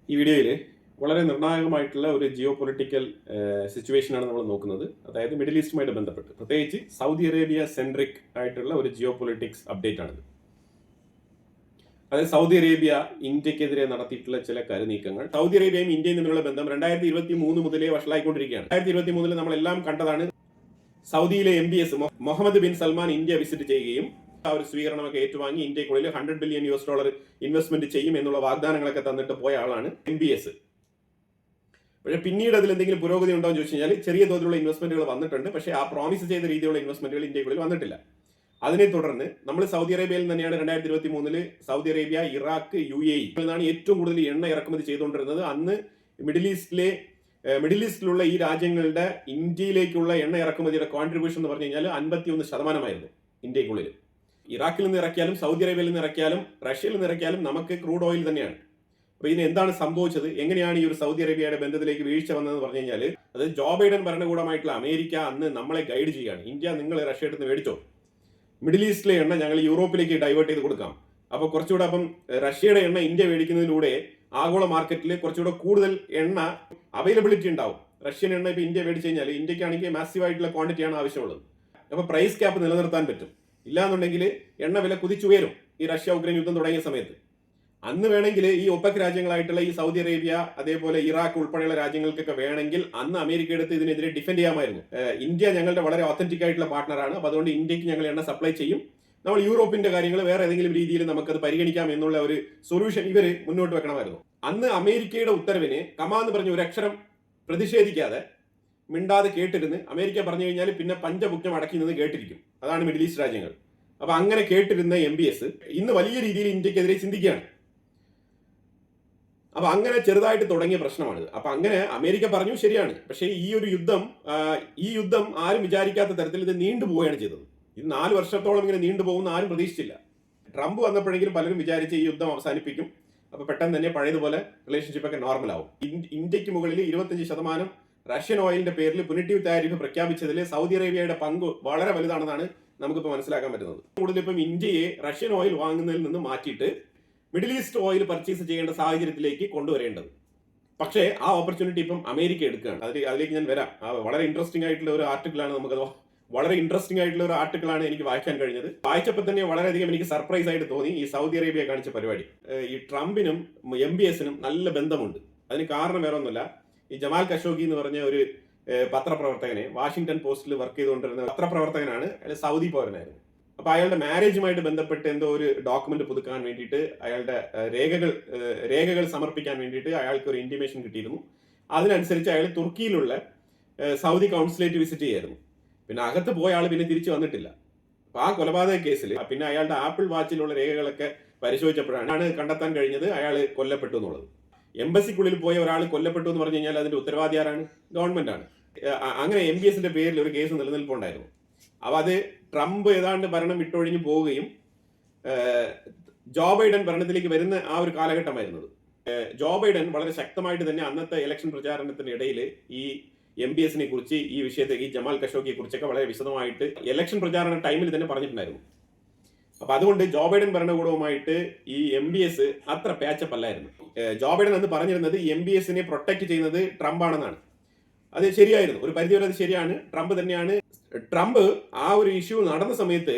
ഈ വീഡിയോയിൽ വളരെ നിർണായകമായിട്ടുള്ള ഒരു ജിയോ പൊളിറ്റിക്കൽ സിറ്റുവേഷനാണ് നമ്മൾ നോക്കുന്നത്. അതായത് മിഡിൽ ഈസ്റ്റുമായിട്ട് ബന്ധപ്പെട്ട് പ്രത്യേകിച്ച് സൗദി അറേബ്യ സെൻട്രിക് ആയിട്ടുള്ള ഒരു ജിയോ പൊളിറ്റിക്സ് അപ്ഡേറ്റ് ആണിത്. അതായത് സൗദി അറേബ്യ ഇന്ത്യക്കെതിരെ നടത്തിയിട്ടുള്ള ചില കരുനീക്കങ്ങൾ. സൗദി അറേബ്യയും ഇന്ത്യയും തമ്മിലുള്ള ബന്ധം 2023 മുതലേ വഷളായിക്കൊണ്ടിരിക്കുകയാണ്. 2023 നമ്മളെല്ലാം കണ്ടതാണ്. സൗദിയിലെ MBS Mohammed bin Salman India visit ചെയ്യുകയും ആ ഒരു സ്വീകരണമൊക്കെ ഏറ്റുവാങ്ങി ഇന്ത്യക്കുള്ളിൽ $100 ബില്യൺ ഇൻവെസ്റ്റ്മെന്റ് ചെയ്യും എന്നുള്ള വാഗ്ദാനങ്ങളൊക്കെ തന്നിട്ട് പോയ ആളാണ് MBS. പക്ഷേ പിന്നീട് അതിൽ എന്തെങ്കിലും പുരോഗതി ഉണ്ടോ എന്ന് ചോദിച്ചു കഴിഞ്ഞാൽ ചെറിയ തോതിലുള്ള ഇൻവെസ്റ്റ്മെന്റുകൾ വന്നിട്ടുണ്ട്. പക്ഷേ ആ പ്രോമിസ് ചെയ്ത രീതിയിലുള്ള ഇൻവെസ്റ്റ്മെന്റുകൾ ഇന്ത്യക്കുള്ളിൽ വന്നിട്ടില്ല. അതിനെ തുടർന്ന് നമ്മൾ സൗദി അറേബ്യയിൽ തന്നെയാണ് 2023 സൗദി അറേബ്യ, ഇറാഖ്, UAE എന്നാണ് ഏറ്റവും കൂടുതൽ എണ്ണ ഇറക്കുമതി ചെയ്തുകൊണ്ടിരുന്നത്. അന്ന് മിഡിൽ ഈസ്റ്റിലുള്ള ഈ രാജ്യങ്ങളുടെ ഇന്ത്യയിലേക്കുള്ള എണ്ണ ഇറക്കുമതിയുടെ കോൺട്രിബ്യൂഷൻ എന്ന് പറഞ്ഞു കഴിഞ്ഞാൽ 51% ഇന്ത്യക്കുള്ളിൽ. ഇറാഖിൽ നിന്ന് ഇറക്കിയാലും സൗദി അറേബ്യയിൽ നിന്ന് ഇറക്കിയാലും റഷ്യയിൽ നിന്ന് ഇറക്കിയാലും നമുക്ക് ക്രൂഡ് ഓയിൽ തന്നെയാണ്. അപ്പോൾ ഇതിന് എന്താണ് സംഭവിച്ചത്, എങ്ങനെയാണ് ഈ ഒരു സൗദി അറേബ്യയുടെ ബന്ധത്തിലേക്ക് വീഴ്ച വന്നതെന്ന് പറഞ്ഞു കഴിഞ്ഞാൽ, അത് ജോ ബൈഡൻ ഭരണകൂടമായിട്ടുള്ള അമേരിക്ക അന്ന് നമ്മളെ ഗൈഡ് ചെയ്യുകയാണ്. ഇന്ത്യ, നിങ്ങൾ റഷ്യയുടെ നിന്ന് മേടിച്ചോ, മിഡിൽ ഈസ്റ്റിലെ എണ്ണ ഞങ്ങൾ യൂറോപ്പിലേക്ക് ഡൈവേർട്ട് ചെയ്ത് കൊടുക്കാം. അപ്പോൾ കുറച്ചുകൂടെ റഷ്യയുടെ എണ്ണ ഇന്ത്യ മേടിക്കുന്നതിലൂടെ ആഗോള മാർക്കറ്റിൽ കുറച്ചുകൂടെ കൂടുതൽ എണ്ണ അവൈലബിലിറ്റി ഉണ്ടാവും. റഷ്യൻ എണ്ണ ഇപ്പോൾ ഇന്ത്യ മേടിച്ചു കഴിഞ്ഞാൽ ഇന്ത്യക്കാണെങ്കിൽ മാസീവ് ആയിട്ടുള്ള ക്വാണ്ടിറ്റിയാണ് ആവശ്യമുള്ളത്. അപ്പോൾ പ്രൈസ് ക്യാപ്പ് നിലനിർത്താൻ പറ്റും. ഇല്ലാന്നുണ്ടെങ്കിൽ എണ്ണ വില കുതിച്ചുയരും. ഈ റഷ്യ ഉക്രൈൻ യുദ്ധം തുടങ്ങിയ സമയത്ത് അന്ന് വേണമെങ്കിൽ ഈ ഒപെക് രാജ്യങ്ങളായിട്ടുള്ള ഈ സൗദി അറേബ്യ, അതേപോലെ ഇറാഖ് ഉൾപ്പെടെയുള്ള രാജ്യങ്ങൾക്കൊക്കെ വേണമെങ്കിൽ അന്ന് അമേരിക്ക എടുത്ത് ഇതിനെതിരെ ഡിഫെൻഡ് ചെയ്യാമായിരുന്നു. ഇന്ത്യ ഞങ്ങളുടെ വളരെ ഒത്തന്റിക് ആയിട്ടുള്ള പാർട്ണറാണ്, അപ്പോൾ അതുകൊണ്ട് ഇന്ത്യക്ക് ഞങ്ങൾ എണ്ണ സപ്ലൈ ചെയ്യും, നമ്മൾ യൂറോപ്പിന്റെ കാര്യങ്ങൾ വേറെ ഏതെങ്കിലും രീതിയിൽ നമുക്കത് പരിഗണിക്കാം എന്നുള്ള ഒരു സൊല്യൂഷൻ ഇവർ മുന്നോട്ട് വെക്കണമായിരുന്നു. അന്ന് അമേരിക്കയുടെ ഉത്തരവിന് കമാന്ന് പറഞ്ഞ ഒരു അക്ഷരം പ്രതിഷേധിക്കാതെ മിണ്ടാതെ കേട്ടിരുന്ന് അമേരിക്ക പറഞ്ഞു കഴിഞ്ഞാൽ പിന്നെ പഞ്ചഭുക്നം അടക്കി നിന്ന് കേട്ടിരിക്കും. അതാണ് മിഡിൽ ഈസ്റ്റ് രാജ്യങ്ങൾ. അപ്പൊ അങ്ങനെ കേട്ടിരുന്ന MBS ഇന്ന് വലിയ രീതിയിൽ ഇന്ത്യക്കെതിരെ ചിന്തിക്കുകയാണ്. അപ്പൊ അങ്ങനെ ചെറുതായിട്ട് തുടങ്ങിയ പ്രശ്നമാണിത്. അപ്പൊ അങ്ങനെ അമേരിക്ക പറഞ്ഞു, ശരിയാണ്, പക്ഷേ ഈ യുദ്ധം ആരും വിചാരിക്കാത്ത തരത്തിൽ ഇത് നീണ്ടുപോവുകയാണ് ചെയ്തത്. ഇത് 4 വർഷത്തോളം ഇങ്ങനെ നീണ്ടുപോകുന്ന ആരും പ്രതീക്ഷിച്ചില്ല. ട്രംപ് വന്നപ്പോഴെങ്കിലും പലരും വിചാരിച്ച് ഈ യുദ്ധം അവസാനിപ്പിക്കും, അപ്പൊ പെട്ടെന്ന് തന്നെ പഴയതുപോലെ റിലേഷൻഷിപ്പ് ഒക്കെ നോർമൽ ആവും. ഇന്ത്യക്ക് മുകളിൽ 25% റഷ്യൻ ഓയിലിന്റെ പേരിൽ പുനിറ്റീവ് താരിഫ് പ്രഖ്യാപിച്ചതിൽ സൗദി അറേബ്യയുടെ പങ്ക് വളരെ വലുതാണെന്നാണ് നമുക്കിപ്പോൾ മനസ്സിലാക്കാൻ പറ്റുന്നത്. കൂടുതൽ ഇപ്പം ഇന്ത്യയെ റഷ്യൻ ഓയിൽ വാങ്ങുന്നതിൽ നിന്ന് മാറ്റിയിട്ട് മിഡിൽ ഈസ്റ്റ് ഓയിൽ പർച്ചേസ് ചെയ്യേണ്ട സാഹചര്യത്തിലേക്ക് കൊണ്ടുവരേണ്ടത്. പക്ഷേ ആ ഓപ്പർച്യൂണിറ്റി ഇപ്പം അമേരിക്ക എടുക്കുകയാണ്. അതിലേക്ക് ഞാൻ വരാം. വളരെ ഇൻട്രസ്റ്റിംഗ് ആയിട്ടുള്ള ഒരു ആർട്ടിക്കിളാണ് എനിക്ക് വായിക്കാൻ കഴിഞ്ഞത്. വായിച്ചപ്പോൾ തന്നെ വളരെയധികം എനിക്ക് സർപ്രൈസ് ആയിട്ട് തോന്നി ഈ സൗദി അറേബ്യ കാണിച്ച പരിപാടി. ഈ ട്രംപിനും MBSനും നല്ല ബന്ധമുണ്ട്. അതിന് കാരണം വേറെ ഒന്നുമില്ല, ഈ ജമാൽ ഖഷോഗി എന്ന് പറഞ്ഞ ഒരു പത്രപ്രവർത്തകനെ, വാഷിംഗ്ടൺ പോസ്റ്റിൽ വർക്ക് ചെയ്തുകൊണ്ടിരുന്ന പത്രപ്രവർത്തകനാണ്. അയാൾ സൗദി പൗരനായിരുന്നു. അപ്പൊ അയാളുടെ മാരേജുമായിട്ട് ബന്ധപ്പെട്ട് എന്തോ ഒരു ഡോക്യുമെന്റ് പുതുക്കാൻ വേണ്ടിയിട്ട് അയാളുടെ രേഖകൾ സമർപ്പിക്കാൻ വേണ്ടിയിട്ട് അയാൾക്ക് ഒരു ഇന്റിമേഷൻ കിട്ടിയിരുന്നു. അതിനനുസരിച്ച് അയാൾ തുർക്കിയിലുള്ള സൗദി കൗൺസിലേറ്റ് വിസിറ്റ് ചെയ്യായിരുന്നു. പിന്നെ അകത്ത് പോയ ആൾ പിന്നെ തിരിച്ചു വന്നിട്ടില്ല. അപ്പൊ ആ കൊലപാതക കേസിൽ പിന്നെ അയാളുടെ ആപ്പിൾ വാച്ചിലുള്ള രേഖകളൊക്കെ പരിശോധിച്ചപ്പോഴാണ് കണ്ടെത്താൻ കഴിഞ്ഞത് അയാൾ കൊല്ലപ്പെട്ടു എന്നുള്ളത്. എംബസിക്കുള്ളിൽ പോയ ഒരാൾ കൊല്ലപ്പെട്ടു എന്ന് പറഞ്ഞു കഴിഞ്ഞാൽ അതിന്റെ ഉത്തരവാദി ആരാണ്? ഗവൺമെന്റ് ആണ്. അങ്ങനെ MBSന്റെ പേരിൽ ഒരു കേസ് നിലനിൽപ്പുണ്ടായിരുന്നു. അപ്പൊ അത് ട്രംപ് ഏതാണ്ട് ഭരണം വിട്ടൊഴിഞ്ഞു പോവുകയും ജോ ബൈഡൻ ഭരണത്തിലേക്ക് വരുന്ന ആ ഒരു കാലഘട്ടമായിരുന്നത്. ജോ ബൈഡൻ വളരെ ശക്തമായിട്ട് തന്നെ അന്നത്തെ ഇലക്ഷൻ പ്രചാരണത്തിന്റെ ഇടയിൽ ഈ MBSനെ കുറിച്ച്, ഈ വിഷയത്തെ, ഈ ജമാൽ ഖഷോഗിയെ കുറിച്ചൊക്കെ വളരെ വിശദമായിട്ട് ഇലക്ഷൻ പ്രചാരണ ടൈമിൽ തന്നെ പറഞ്ഞിട്ടുണ്ടായിരുന്നു. അപ്പൊ അതുകൊണ്ട് ജോ ബൈഡൻ ഭരണകൂടവുമായിട്ട് ഈ MBS അത്ര പാച്ചപ്പ് അല്ലായിരുന്നു. ജോ ബൈഡൻ അന്ന് പറഞ്ഞിരുന്നത് MBSനെ പ്രൊട്ടക്ട് ചെയ്യുന്നത് ട്രംപ് ആണെന്നാണ്. അത് ശരിയായിരുന്നു, ഒരു പരിധിവരെ അത് ശരിയാണ്. ട്രംപ് ആ ഒരു ഇഷ്യൂ നടന്ന സമയത്ത്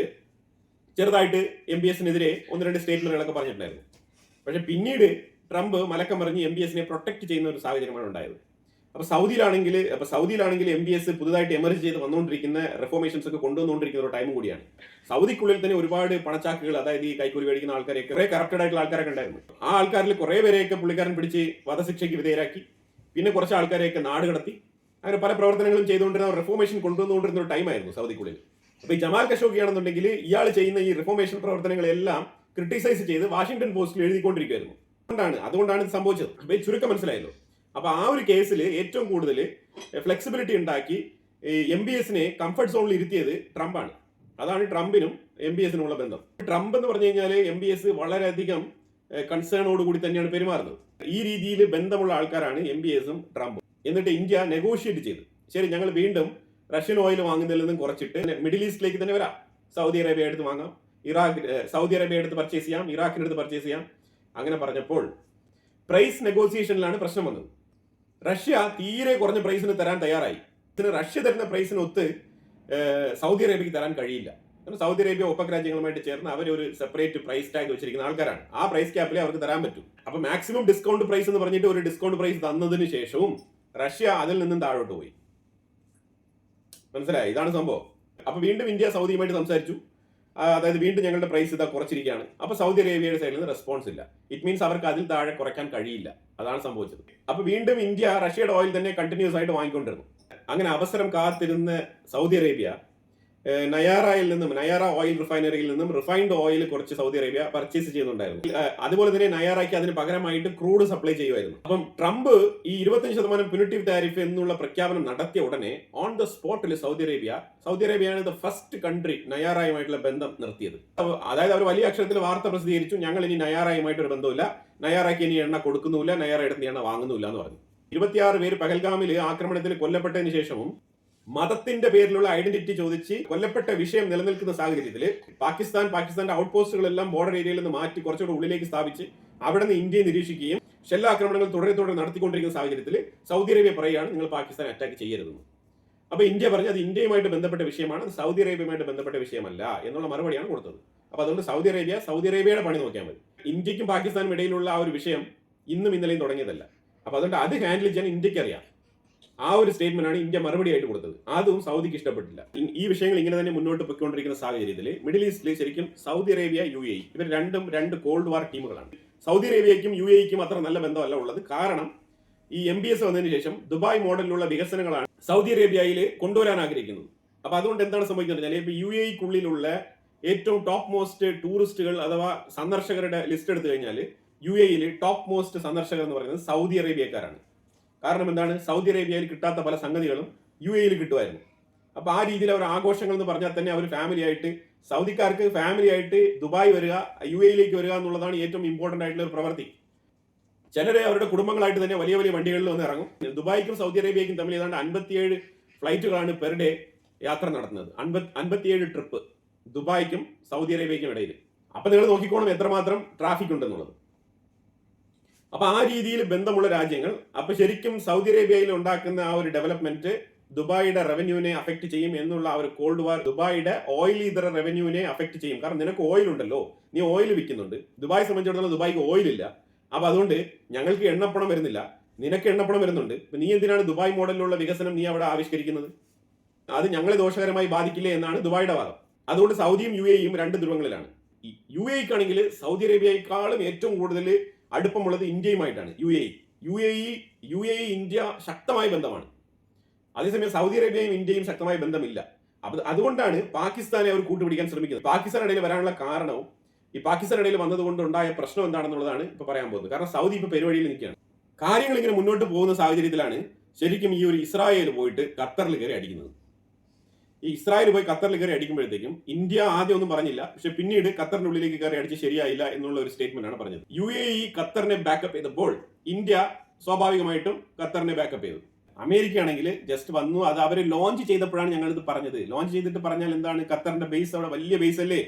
ചെറുതായിട്ട് MBSനെതിരെ 1-2 സ്റ്റേറ്റ്മെന്റുകളൊക്കെ പറഞ്ഞിട്ടുണ്ടായിരുന്നു. പക്ഷെ പിന്നീട് ട്രംപ് മലക്കം പറഞ്ഞ് MBSനെ പ്രൊട്ടക്ട് ചെയ്യുന്ന ഒരു സാഹചര്യമാണ് ഉണ്ടായത്. അപ്പൊ സൗദിയിലാണെങ്കിൽ MBS പുതുതായിട്ട് എമർജ് ചെയ്ത് വന്നുകൊണ്ടിരിക്കുന്ന റിഫോർമേഷൻസ് ഒക്കെ കൊണ്ടുവന്നുകൊണ്ടിരിക്കുന്ന ഒരു ടൈം കൂടിയാണ്. സൗദിക്കുള്ളിൽ തന്നെ ഒരുപാട് പണച്ചാക്കുകൾ, അതായത് ഈ കൈക്കൂലി മേടിക്കുന്ന ആൾക്കാരെയൊക്കെ, കുറെ കറപ്റ്റഡ് ആയിട്ടുള്ള ആൾക്കാരൊക്കെ ഉണ്ടായിരുന്നു. ആ ആൾക്കാരിൽ കുറെ പേരെയൊക്കെ പുള്ളിക്കാരൻ പിടിച്ച് വധശിക്ഷയ്ക്ക് വിധേയരാക്കി. പിന്നെ കുറച്ച് ആൾക്കാരെയൊക്കെ നാട് കടത്തി. അങ്ങനെ പല പ്രവർത്തനങ്ങളും ചെയ്തുകൊണ്ടിരുന്ന റിഫോർമേഷൻ കൊണ്ടുവന്നുകൊണ്ടിരുന്ന ഒരു ടൈമായിരുന്നു സൗദിക്കുള്ളിൽ. അപ്പൊ ഈ ജമാൽ ഖഷോഗി ആണെന്നുണ്ടെങ്കിൽ ഇയാൾ ചെയ്യുന്ന ഈ റിഫോർമേഷൻ പ്രവർത്തനങ്ങളെല്ലാം ക്രിട്ടിസൈസ് ചെയ്ത് വാഷിംഗ്ടൺ പോസ്റ്റിൽ എഴുതിക്കൊണ്ടിരിക്കുകയായിരുന്നു. അതുകൊണ്ടാണ് ഇത് സംഭവിച്ചത്. അപ്പൊ ഈ ചുരുക്കം മനസ്സിലായല്ലോ. അപ്പൊ ആ ഒരു കേസിൽ ഏറ്റവും കൂടുതൽ ഫ്ലെക്സിബിലിറ്റി ഉണ്ടാക്കി MBSനെ കംഫർട്ട് സോണിൽ ഇരുത്തിയത് ട്രംപാണ്. അതാണ് ട്രംപിനും MBSനും ഉള്ള ബന്ധം. ട്രംപ് എന്ന് പറഞ്ഞു കഴിഞ്ഞാൽ MBS വളരെയധികം കൺസേണോടുകൂടി തന്നെയാണ് പെരുമാറുന്നത്. ഈ രീതിയിൽ ബന്ധമുള്ള ആൾക്കാരാണ് MBSും ട്രംപും. എന്നിട്ട് ഇന്ത്യ നെഗോഷിയേറ്റ് ചെയ്തു, ശരി, ഞങ്ങൾ വീണ്ടും റഷ്യൻ ഓയിൽ വാങ്ങുന്നതിൽ നിന്നും കുറച്ചിട്ട് മിഡിൽ ഈസ്റ്റിലേക്ക് തന്നെ വരാം. സൗദി അറേബ്യ എടുത്ത് വാങ്ങാം, സൗദി അറേബ്യ എടുത്ത് പർച്ചേസ് ചെയ്യാം, ഇറാഖിനെടുത്ത് പർച്ചേസ് ചെയ്യാം. അങ്ങനെ പറഞ്ഞപ്പോൾ പ്രൈസ് നെഗോസിയേഷനിലാണ് പ്രശ്നം വന്നത്. റഷ്യ തീരെ കുറഞ്ഞ പ്രൈസിന് തരാൻ തയ്യാറായി. ഇതിന് റഷ്യ തരുന്ന പ്രൈസിനൊത്ത് സൗദി അറേബ്യക്ക് തരാൻ കഴിയില്ല. കാരണം സൗദി അറേബ്യ ഒപ്പക് രാജ്യങ്ങളുമായിട്ട് ചേർന്ന് അവർ ഒരു സെപ്പറേറ്റ് പ്രൈസ് ടാഗ് വെച്ചിരിക്കുന്ന ആൾക്കാരാണ്. ആ പ്രൈസ് ക്യാപ്പിലെ അവർക്ക് തരാൻ പറ്റും. അപ്പൊ മാക്സിമം ഡിസ്കൗണ്ട് പ്രൈസ് എന്ന് പറഞ്ഞിട്ട് ഒരു ഡിസ്കൗണ്ട് പ്രൈസ് തന്നതിന് ശേഷവും റഷ്യ അതിൽ നിന്നും താഴോട്ട് പോയി. മനസ്സിലായി? ഇതാണ് സംഭവം. അപ്പൊ വീണ്ടും ഇന്ത്യ സൗദിയുമായിട്ട് സംസാരിച്ചു. അതായത് വീണ്ടും ഞങ്ങളുടെ പ്രൈസ് ഇതാ കുറച്ചിരിക്കുകയാണ്. അപ്പൊ സൗദി അറേബ്യയുടെ സൈഡിൽ നിന്ന് റെസ്പോൺസ് ഇല്ല. ഇറ്റ് മീൻസ് അവർക്ക് അതിൽ താഴെ കുറയ്ക്കാൻ കഴിയില്ല. അതാണ് സംഭവിച്ചത്. അപ്പൊ വീണ്ടും ഇന്ത്യ റഷ്യയുടെ ഓയിൽ തന്നെ കണ്ടിന്യൂസ് ആയിട്ട് വാങ്ങിക്കൊണ്ടിരുന്നു. അങ്ങനെ അവസരം കാത്തിരുന്ന സൗദി അറേബ്യ നയാറ ഓയിൽ റിഫൈനറിയിൽ നിന്നും റിഫൈൻഡ് ഓയിൽ കുറച്ച് സൗദി അറേബ്യ പർച്ചേസ് ചെയ്യുന്നുണ്ടായിരുന്നു. അതുപോലെ തന്നെ നയാറയ്ക്ക് അതിന് പകരമായിട്ട് ക്രൂഡ് സപ്ലൈ ചെയ്യുമായിരുന്നു. അപ്പം ട്രംപ് ഈ 25% പ്യൂണിറ്റീവ് താരിഫ് എന്നുള്ള പ്രഖ്യാപനം നടത്തിയ ഉടനെ ഓൺ ദ സ്പോട്ടിൽ സൗദി അറേബ്യയാണ് ദ ഫസ്റ്റ് കൺട്രി നയാറയുമായിട്ടുള്ള ബന്ധം നിർത്തിയത്. അതായത് അവർ വലിയ അക്ഷരത്തിൽ വാർത്ത പ്രസിദ്ധീകരിച്ചു, ഞങ്ങൾ ഇനി നയാറയുമായിട്ടൊരു ബന്ധമില്ല, നയാറയ്ക്ക് ഇനി എണ്ണ കൊടുക്കുന്നില്ല, നയാറയുടെ എണ്ണ വാങ്ങുന്നില്ല എന്ന് പറഞ്ഞു. 26 പേര് പഹൽഗാമിൽ ആക്രമണത്തിൽ കൊല്ലപ്പെട്ടതിന് ശേഷവും മതത്തിന്റെ പേരിലുള്ള ഐഡന്റിറ്റി ചോദിച്ച് കൊല്ലപ്പെട്ട വിഷയം നിലനിൽക്കുന്ന സാഹചര്യത്തിൽ പാകിസ്ഥാന്റെ ഔട്ട് പോസ്റ്റുകളെല്ലാം ബോർഡർ ഏരിയയിൽ നിന്ന് മാറ്റി കുറച്ചുകൂടെ ഉള്ളിലേക്ക് സ്ഥാപിച്ച് അവിടെ നിന്ന് ഇന്ത്യയെ നിരീക്ഷിക്കുകയും ഷെല്ലാക്രമണങ്ങൾ തുടരെ നടത്തിക്കൊണ്ടിരിക്കുന്ന സാഹചര്യത്തിൽ സൗദി അറേബ്യ പറയുകയാണ് നിങ്ങൾ പാകിസ്ഥാൻ അറ്റാക്ക് ചെയ്യരുതെന്ന്. അപ്പൊ ഇന്ത്യ പറഞ്ഞു അത് ഇന്ത്യയുമായിട്ട് ബന്ധപ്പെട്ട വിഷയമാണ്, സൗദി അറേബ്യയുമായിട്ട് ബന്ധപ്പെട്ട വിഷയമല്ല എന്നുള്ള മറുപടിയാണ് കൊടുത്തത്. അപ്പൊ അതുകൊണ്ട് സൗദി അറേബ്യയുടെ പണി നോക്കിയാൽ മതി. ഇന്ത്യക്കും പാകിസ്ഥാനും ഇടയിലുള്ള ആ ഒരു വിഷയം ഇന്നും ഇന്നലെയും തുടങ്ങിയതല്ല. അപ്പൊ അതുകൊണ്ട് അത് ഹാൻഡിൽ ചെയ്യാൻ ഇന്ത്യക്ക് അറിയാം. ആ ഒരു സ്റ്റേറ്റ്മെന്റ് ആണ് ഇന്ത്യ മറുപടി ആയിട്ട് കൊടുത്തത്. അതും സൗദിക്ക് ഇഷ്ടപ്പെട്ടില്ല. ഈ വിഷയങ്ങൾ ഇങ്ങനെ തന്നെ മുന്നോട്ട് പോയിക്കൊണ്ടിരിക്കുന്ന സാഹചര്യത്തിൽ മിഡിൽ ഈസ്റ്റിൽ ശരിക്കും സൗദി അറേബ്യ UAE ഇവർ രണ്ട് കോൾഡ് വാർ ടീമുകളാണ്. സൗദി അറേബ്യയ്ക്കും UAEക്കും അത്ര നല്ല ബന്ധമല്ല ഉള്ളത്. കാരണം ഈ MBS വന്നതിന് ശേഷം ദുബായ് മോഡലിലുള്ള വികസനങ്ങളാണ് സൗദി അറേബ്യയിൽ കൊണ്ടുവരാൻ ആഗ്രഹിക്കുന്നത്. അപ്പൊ അതുകൊണ്ട് എന്താണ് സംഭവിക്കുന്നത്? ഇപ്പൊ UAEക്കുള്ളിലുള്ള ഏറ്റവും ടോപ്പ് മോസ്റ്റ് ടൂറിസ്റ്റുകൾ അഥവാ സന്ദർശകരുടെ ലിസ്റ്റ് എടുത്തു കഴിഞ്ഞാൽ UAEയിൽ ടോപ്പ് മോസ്റ്റ് സന്ദർശകർ എന്ന് പറയുന്നത് സൗദി അറേബ്യക്കാരാണ്. കാരണം എന്താണ്? സൗദി അറേബ്യയിൽ കിട്ടാത്ത പല സംഗതികളും UAEയിൽ കിട്ടുമായിരുന്നു. അപ്പൊ ആ രീതിയിൽ അവർ ആഘോഷങ്ങൾ എന്ന് പറഞ്ഞാൽ തന്നെ അവർ സൗദിക്കാർക്ക് ഫാമിലി ആയിട്ട് ദുബായ് വരിക, UAEയിലേക്ക് വരിക എന്നുള്ളതാണ് ഏറ്റവും ഇമ്പോർട്ടന്റ് ആയിട്ടുള്ള ഒരു പ്രവൃത്തി. ചിലരെ അവരുടെ കുടുംബങ്ങളായിട്ട് തന്നെ വലിയ വണ്ടികളിൽ വന്ന് ഇറങ്ങും. ദുബായ്ക്കും സൗദി അറേബ്യയ്ക്കും തമ്മിൽ ഏതാണ്ട് 57 ഫ്ലൈറ്റുകളാണ് പെർ ഡേ യാത്ര നടത്തുന്നത്. 57 ട്രിപ്പ് ദുബായ്ക്കും സൗദി അറേബ്യയ്ക്കും ഇടയിൽ. അപ്പൊ നിങ്ങൾ നോക്കിക്കോണം എത്രമാത്രം ട്രാഫിക് ഉണ്ടെന്നുള്ളത്. അപ്പൊ ആ രീതിയിൽ ബന്ധമുള്ള രാജ്യങ്ങൾ അപ്പൊ ശരിക്കും സൗദി അറേബ്യയിൽ ഉണ്ടാക്കുന്ന ആ ഒരു ഡെവലപ്മെന്റ് ദുബായിയുടെ റവന്യൂവിനെ അഫക്ട് ചെയ്യും എന്നുള്ള ആ ഒരു കോൾഡ് വാർ ദുബായിയുടെ ഓയിൽ ഇതര റവന്യൂവിനെ അഫക്ട് ചെയ്യും. കാരണം നിനക്ക് ഓയിൽ ഉണ്ടല്ലോ, നീ ഓയിൽ വിൽക്കുന്നുണ്ട്. ദുബായ് സംബന്ധിച്ചിടത്തോളം ദുബായിക്ക് ഓയിൽ ഇല്ല. അപ്പൊ അതുകൊണ്ട് ഞങ്ങൾക്ക് എണ്ണപ്പണം വരുന്നില്ല, നിനക്ക് എണ്ണപ്പണം വരുന്നുണ്ട്. നീ എന്തിനാണ് ദുബായ് മോഡലിലുള്ള വികസനം നീ അവിടെ ആവിഷ്കരിക്കുന്നത്? അത് ഞങ്ങളെ ദോഷകരമായി ബാധിക്കില്ലേ എന്നാണ് ദുബായിയുടെ വാദം. അതുകൊണ്ട് സൗദിയും UAEയും രണ്ട് ധ്രുവങ്ങളിലാണ്. UAEക്കാണെങ്കിൽ സൗദി അറേബ്യയെക്കാളും ഏറ്റവും കൂടുതൽ അടുപ്പമുള്ളത് ഇന്ത്യയുമായിട്ടാണ്. UAE ഇന്ത്യ ശക്തമായ ബന്ധമാണ്. അതേസമയം സൗദി അറേബ്യയും ഇന്ത്യയും ശക്തമായ ബന്ധമില്ല. അപ്പൊ അതുകൊണ്ടാണ് പാകിസ്ഥാനെ അവർ കൂട്ടുപിടിക്കാൻ ശ്രമിക്കുന്നത്. പാകിസ്ഥാൻ ഇടയിൽ വരാനുള്ള കാരണവും ഈ പാകിസ്ഥാൻ ഇടയിൽ വന്നതുകൊണ്ട് ഉണ്ടായ പ്രശ്നം എന്താണെന്നുള്ളതാണ് ഇപ്പൊ പറയാൻ പോകുന്നത്. കാരണം സൗദി ഇപ്പൊ പെരുവഴിയിൽ നിൽക്കുകയാണ്. കാര്യങ്ങൾ ഇങ്ങനെ മുന്നോട്ട് പോകുന്ന സാഹചര്യത്തിലാണ് ശരിക്കും ഈ ഒരു ഇസ്രായേൽ പോയിട്ട് ഖത്തറിൽ കയറി അടിക്കുന്നത്. ഈ ഇസ്രായേൽ പോയി ഖത്തറിൽ കയറി അടിക്കുമ്പോഴത്തേക്കും ഇന്ത്യ ആദ്യം ഒന്നും പറഞ്ഞില്ല, പക്ഷെ പിന്നീട് ഖത്തറിന്റെ ഉള്ളിലേക്ക് കയറി അടിച്ച് ശരിയായില്ല എന്നുള്ള ഒരു സ്റ്റേറ്റ്മെന്റ് ആണ് പറഞ്ഞത്. UAE ഖത്തറിനെ ബാക്കപ്പ് ചെയ്തപ്പോൾ ഇന്ത്യ സ്വാഭാവികമായിട്ടും ഖത്തറിനെ ബാക്കപ്പ് ചെയ്തു. അമേരിക്ക ആണെങ്കിൽ ജസ്റ്റ് വന്നു, അത് അവർ ലോഞ്ച് ചെയ്തപ്പോഴാണ് ഞങ്ങളിത് പറഞ്ഞത്. ലോഞ്ച് ചെയ്തിട്ട് പറഞ്ഞാൽ എന്താണ്? ഖത്തറിന്റെ ബേസ് അവിടെ വലിയ ബേസ് അല്ലേ,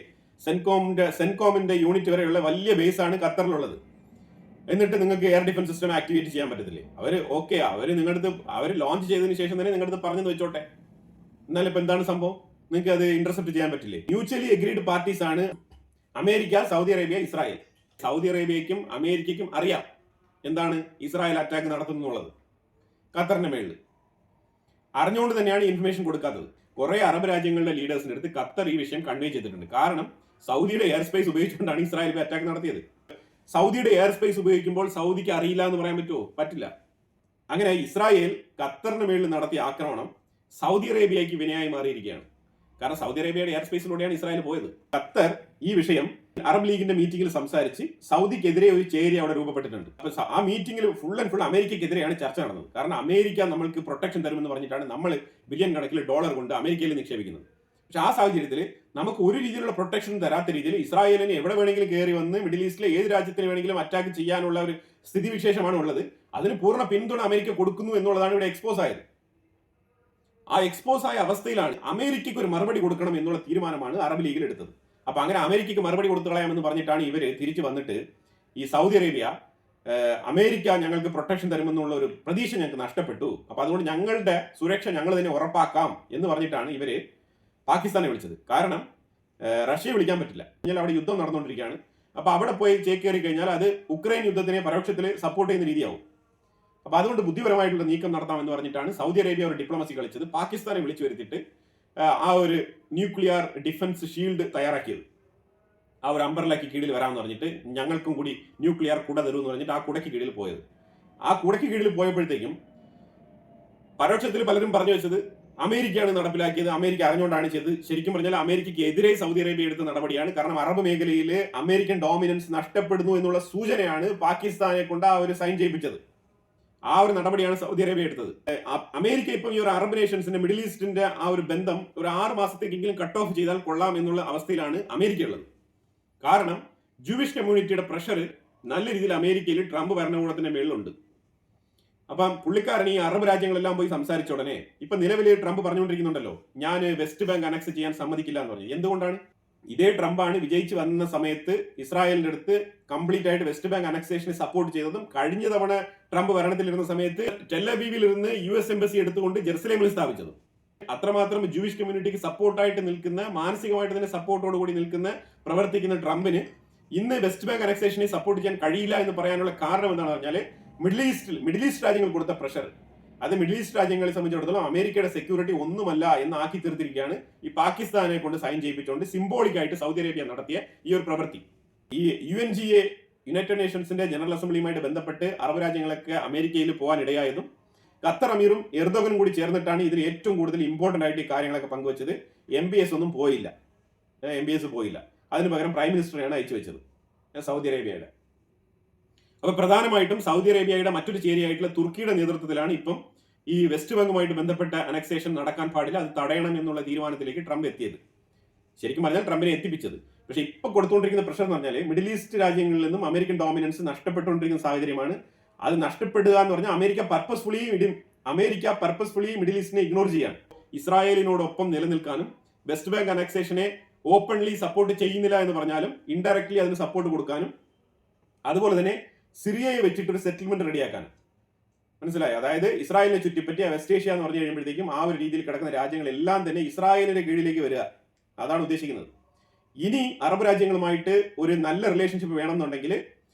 സെൻകോമിന്റെ യൂണിറ്റ് വരെയുള്ള വലിയ ബേസ് ആണ് ഖത്തറിലുള്ളത്. എന്നിട്ട് നിങ്ങൾക്ക് എയർ ഡിഫൻസ് സിസ്റ്റം ആക്ടിവേറ്റ് ചെയ്യാൻ പറ്റത്തില്ലേ? അവർ ലോഞ്ച് ചെയ്തതിന് ശേഷം തന്നെ നിങ്ങളുടെ പറഞ്ഞത് വെച്ചോട്ടെ. എന്നാലും ഇപ്പൊ എന്താണ് സംഭവം? നിങ്ങൾക്ക് അത് ഇന്റർസെപ്റ്റ് ചെയ്യാൻ പറ്റില്ലേ? മ്യൂച്വലി എഗ്രീഡ് പാർട്ടീസ് ആണ് America, Saudi Arabia, Israel. Saudi അറേബ്യയ്ക്കും അമേരിക്കയ്ക്കും അറിയാം എന്താണ് ഇസ്രായേൽ അറ്റാക്ക് നടത്തുന്നുള്ളത് ഖത്തറിന്റെ മേളിൽ. അറിഞ്ഞുകൊണ്ട് തന്നെയാണ് ഇൻഫർമേഷൻ കൊടുക്കാത്തത്. കുറെ അറബ് രാജ്യങ്ങളുടെ ലീഡേഴ്സിന്റെ അടുത്ത് ഖത്തർ ഈ വിഷയം കൺവേ ചെയ്തിട്ടുണ്ട്. കാരണം സൗദിയുടെ എയർ സ്പേസ് ഉപയോഗിച്ചുകൊണ്ടാണ് ഇസ്രായേൽ അറ്റാക്ക് നടത്തിയത്. സൗദിയുടെ എയർ സ്പേസ് ഉപയോഗിക്കുമ്പോൾ സൗദിക്ക് അറിയില്ല എന്ന് പറയാൻ പറ്റുമോ? പറ്റില്ല. അങ്ങനെ ഇസ്രായേൽ ഖത്തറിന് മേളിൽ നടത്തിയ ആക്രമണം സൗദി അറേബ്യയ്ക്ക് വിനയായി മാറിയിരിക്കുകയാണ്. കാരണം സൗദി അറേബ്യയുടെ എയർ സ്പേസിലൂടെയാണ് ഇസ്രായേൽ പോയത്. ഖത്തർ ഈ വിഷയം അറബ് ലീഗിന്റെ മീറ്റിംഗിൽ സംസാരിച്ച് സൗദിക്കെതിരെ ഒരു ചേരി അവിടെ രൂപപ്പെട്ടിട്ടുണ്ട്. അപ്പൊ ആ മീറ്റിംഗിൽ ഫുൾ അമേരിക്കക്കെതിരെയാണ് ചർച്ച നടന്നത്. കാരണം അമേരിക്ക നമ്മൾക്ക് പ്രൊട്ടക്ഷൻ തരുമെന്ന് പറഞ്ഞിട്ടാണ് നമ്മൾ ബില്യൺ കണക്കിൽ ഡോളർ കൊണ്ട് അമേരിക്കയിൽ നിക്ഷേപിക്കുന്നത്. പക്ഷെ ആ സാഹചര്യത്തിൽ നമുക്ക് ഒരു രീതിയിലുള്ള പ്രൊട്ടക്ഷൻ തരാത്ത രീതിയിൽ ഇസ്രായേലിന് എവിടെ വേണമെങ്കിലും കയറി വന്ന് മിഡിൽ ഈസ്റ്റിലെ ഏത് രാജ്യത്തിന് വേണമെങ്കിലും അറ്റാക്ക് ചെയ്യാനുള്ള ഒരു സ്ഥിതിവിശേഷമാണ് ഉള്ളത്. അതിന് പൂർണ്ണ പിന്തുണ അമേരിക്ക കൊടുക്കുന്നു എന്നുള്ളതാണ് ഇവിടെ എക്സ്പോസ് ആയത്. ആ എക്സ്പോസ് ആയ അവസ്ഥയിലാണ് അമേരിക്കയ്ക്ക് ഒരു മറുപടി കൊടുക്കണം എന്നുള്ള തീരുമാനമാണ് അറബ് ലീഗിൽ എടുത്തത്. അപ്പൊ അങ്ങനെ അമേരിക്കയ്ക്ക് മറുപടി കൊടുത്തു കളയാമെന്ന് പറഞ്ഞിട്ടാണ് ഇവര് തിരിച്ചു വന്നിട്ട് ഈ സൗദി അറേബ്യ അമേരിക്ക ഞങ്ങൾക്ക് പ്രൊട്ടക്ഷൻ തരുമെന്നുള്ള ഒരു പ്രതീക്ഷ ഞങ്ങൾക്ക് നഷ്ടപ്പെട്ടു. അപ്പോൾ അതുകൊണ്ട് ഞങ്ങളുടെ സുരക്ഷ ഞങ്ങൾ തന്നെ ഉറപ്പാക്കാം എന്ന് പറഞ്ഞിട്ടാണ് ഇവർ പാകിസ്ഥാനെ വിളിച്ചത്. കാരണം റഷ്യയെ വിളിക്കാൻ പറ്റില്ല, അവിടെ യുദ്ധം നടന്നുകൊണ്ടിരിക്കുകയാണ്. അപ്പോൾ അവിടെ പോയി ചേക്കേറി കഴിഞ്ഞാൽ അത് ഉക്രൈൻ യുദ്ധത്തിനെ പരോക്ഷത്തിൽ സപ്പോർട്ട് ചെയ്യുന്ന രീതിയാവും. അപ്പോൾ അതുകൊണ്ട് ബുദ്ധിപരമായിട്ടുള്ള നീക്കം നടത്താമെന്ന് പറഞ്ഞിട്ടാണ് സൗദി അറേബ്യ ഒരു ഡിപ്ലോമസി കളിച്ചത്. പാകിസ്ഥാനെ വിളിച്ചു വരുത്തിയിട്ട് ആ ഒരു ന്യൂക്ലിയർ ഡിഫൻസ് ഷീൽഡ് തയ്യാറാക്കിയത്. ആ ഒരു അംബർലയ്ക്ക് കീഴിൽ വരാമെന്ന് പറഞ്ഞിട്ട് ഞങ്ങൾക്കും കൂടി ന്യൂക്ലിയർ കുട തരുമെന്ന് പറഞ്ഞിട്ട് ആ കുടയ്ക്ക് കീഴിൽ പോയത്. ആ കുടയ്ക്ക് കീഴിൽ പോയപ്പോഴത്തേക്കും പരോക്ഷത്തിൽ പലരും പറഞ്ഞു വെച്ചത് അമേരിക്കയാണ് നടപ്പിലാക്കിയത്, അമേരിക്ക അറിഞ്ഞുകൊണ്ടാണ് ചെയ്തത്. ശരിക്കും പറഞ്ഞാൽ അമേരിക്കയ്ക്ക് എതിരെ സൗദി അറേബ്യ എടുത്ത നടപടിയാണ്. കാരണം അറബ് മേഖലയിൽ അമേരിക്കൻ ഡോമിനൻസ് നഷ്ടപ്പെടുന്നു എന്നുള്ള സൂചനയാണ് പാകിസ്ഥാനെ കൊണ്ട് ആ ഒരു സൈൻ ചെയ്യിപ്പിച്ചത്. ആ ഒരു നടപടിയാണ് സൗദി അറേബ്യ എടുത്തത്. അമേരിക്ക ഇപ്പം ഈ ഒരു അറബ് നേഷൻസിന്റെ മിഡിൽ ഈസ്റ്റിന്റെ ആ ഒരു ബന്ധം ഒരു 6 മാസത്തേക്കെങ്കിലും കട്ട് ഓഫ് ചെയ്താൽ കൊള്ളാം എന്നുള്ള അവസ്ഥയിലാണ് അമേരിക്ക ഉള്ളത്. കാരണം ജൂവിഷ് കമ്മ്യൂണിറ്റിയുടെ പ്രഷർ നല്ല രീതിയിൽ അമേരിക്കയിൽ ട്രംപ് ഭരണകൂടത്തിന്റെ മേളിലുണ്ട്. അപ്പം പുള്ളിക്കാരൻ ഈ അറബ് രാജ്യങ്ങളെല്ലാം പോയി സംസാരിച്ച ഉടനെ ഇപ്പൊ നിലവിൽ ട്രംപ് പറഞ്ഞുകൊണ്ടിരിക്കുന്നുണ്ടല്ലോ, ഞാൻ വെസ്റ്റ് ബാങ്ക് അനക്സ് ചെയ്യാൻ സമ്മതിക്കില്ല എന്ന് പറഞ്ഞു. എന്തുകൊണ്ടാണ്? ഇതേ ട്രംപാണ് വിജയിച്ച് വന്ന സമയത്ത് ഇസ്രായേലിന്റെ അടുത്ത് കംപ്ലീറ്റ് ആയിട്ട് വെസ്റ്റ് ബാങ്ക് അനക്സേഷനെ സപ്പോർട്ട് ചെയ്തതും. കഴിഞ്ഞ തവണ ട്രംപ് ഭരണത്തിലിരുന്ന സമയത്ത് ടെല്ലവീവിൽ ഇരുന്ന് US എംബസി എടുത്തുകൊണ്ട് ജെറുസലേമിൽ സ്ഥാപിച്ചതും. അത്രമാത്രം ജൂയിഷ് കമ്മ്യൂണിറ്റിക്ക് സപ്പോർട്ടായിട്ട് നിൽക്കുന്ന, മാനസികമായിട്ട് തന്നെ സപ്പോർട്ടോടുകൂടി നിൽക്കുന്ന പ്രവർത്തിക്കുന്ന ട്രംപിന് ഇന്ന് വെസ്റ്റ് ബാങ്ക് അനക്സേഷനെ സപ്പോർട്ട് ചെയ്യാൻ കഴിയില്ല എന്ന് പറയാനുള്ള കാരണം എന്താണെന്ന് പറഞ്ഞാൽ മിഡിൽ ഈസ്റ്റ് രാജ്യങ്ങൾ കൊടുത്ത പ്രഷർ. അത് മിഡിൽ ഈസ്റ്റ് രാജ്യങ്ങളെ സംബന്ധിച്ചിടത്തോളം അമേരിക്കയുടെ സെക്യൂരിറ്റി ഒന്നുമല്ല എന്ന് ആക്കി തീർത്തിരിക്കുകയാണ് ഈ പാകിസ്ഥാനെ കൊണ്ട് സൈൻ ചെയ്യിപ്പിച്ചുകൊണ്ട് സിംബോളിക്കായിട്ട് സൗദി അറേബ്യ നടത്തിയ ഈ ഒരു പ്രവൃത്തി. ഈ UNGA യുണൈറ്റഡ് നേഷൻസിന്റെ ജനറൽ അസംബ്ലിയുമായിട്ട് ബന്ധപ്പെട്ട് അറബ് രാജ്യങ്ങളൊക്കെ അമേരിക്കയിൽ പോകാൻ ഇടയായതും ഖത്തർ അമീറും എർദോഗനും കൂടി ചേർന്നിട്ടാണ് ഇതിൽ ഏറ്റവും കൂടുതൽ ഇമ്പോർട്ടന്റ് ആയിട്ട് ഈ കാര്യങ്ങളൊക്കെ പങ്കുവച്ചത്. MBS ഒന്നും പോയില്ല, MBS പോയില്ല. അതിന് പകരം പ്രൈം മിനിസ്റ്ററെയാണ് അയച്ചു വെച്ചത് സൗദി അറേബ്യയുടെ. അപ്പൊ പ്രധാനമായിട്ടും സൗദി അറേബ്യയുടെ മറ്റൊരു ചേരിയായിട്ടുള്ള തുർക്കിയുടെ നേതൃത്വത്തിലാണ് ഇപ്പം ഈ വെസ്റ്റ് ബാങ്കുമായിട്ട് ബന്ധപ്പെട്ട അനക്സേഷൻ നടക്കാൻ പാടില്ല, അത് തടയണം എന്നുള്ള തീരുമാനത്തിലേക്ക് ട്രംപ് എത്തിയത്. ശരിക്കും പറഞ്ഞാൽ ട്രംപിനെ എത്തിപ്പിച്ചത്. പക്ഷെ ഇപ്പൊ കൊടുത്തുകൊണ്ടിരിക്കുന്ന പ്രഷർ എന്ന് പറഞ്ഞാൽ മിഡിൽ ഈസ്റ്റ് രാജ്യങ്ങളിൽ നിന്നും അമേരിക്കൻ ഡോമിനൻസ് നഷ്ടപ്പെട്ടുകൊണ്ടിരിക്കുന്ന സാഹചര്യമാണ്. അത് നഷ്ടപ്പെടുക എന്ന് പറഞ്ഞാൽ അമേരിക്ക പർപ്പസ്ഫുള്ളി മിഡിൽ ഈസ്റ്റിനെ ഇഗ്നോർ ചെയ്യാൻ, ഇസ്രായേലിനോടൊപ്പം നിലനിൽക്കാനും വെസ്റ്റ് ബാങ്ക് അനക്സേഷനെ ഓപ്പൺലി സപ്പോർട്ട് ചെയ്യുന്നില്ല എന്ന് പറഞ്ഞാലും ഇൻഡയറക്ട്ലി അതിന് സപ്പോർട്ട് കൊടുക്കാനും, അതുപോലെ തന്നെ സിറിയയെ വെച്ചിട്ടൊരു സെറ്റിൽമെന്റ് റെഡിയാക്കാനും. മനസ്സിലായി? അതായത് ഇസ്രായേലിനെ ചുറ്റിപ്പറ്റി വെസ്റ്റ് ഏഷ്യ എന്ന് പറഞ്ഞു കഴിയുമ്പോഴത്തേക്കും ആ ഒരു രീതിയിൽ കിടക്കുന്ന രാജ്യങ്ങളെല്ലാം തന്നെ ഇസ്രായേലിന്റെ കീഴിലേക്ക് വരിക, അതാണ് ഉദ്ദേശിക്കുന്നത്. ഇനി അറബ് രാജ്യങ്ങളുമായിട്ട് ഒരു നല്ല റിലേഷൻഷിപ്പ് വേണമെന്നുണ്ടെങ്കിൽ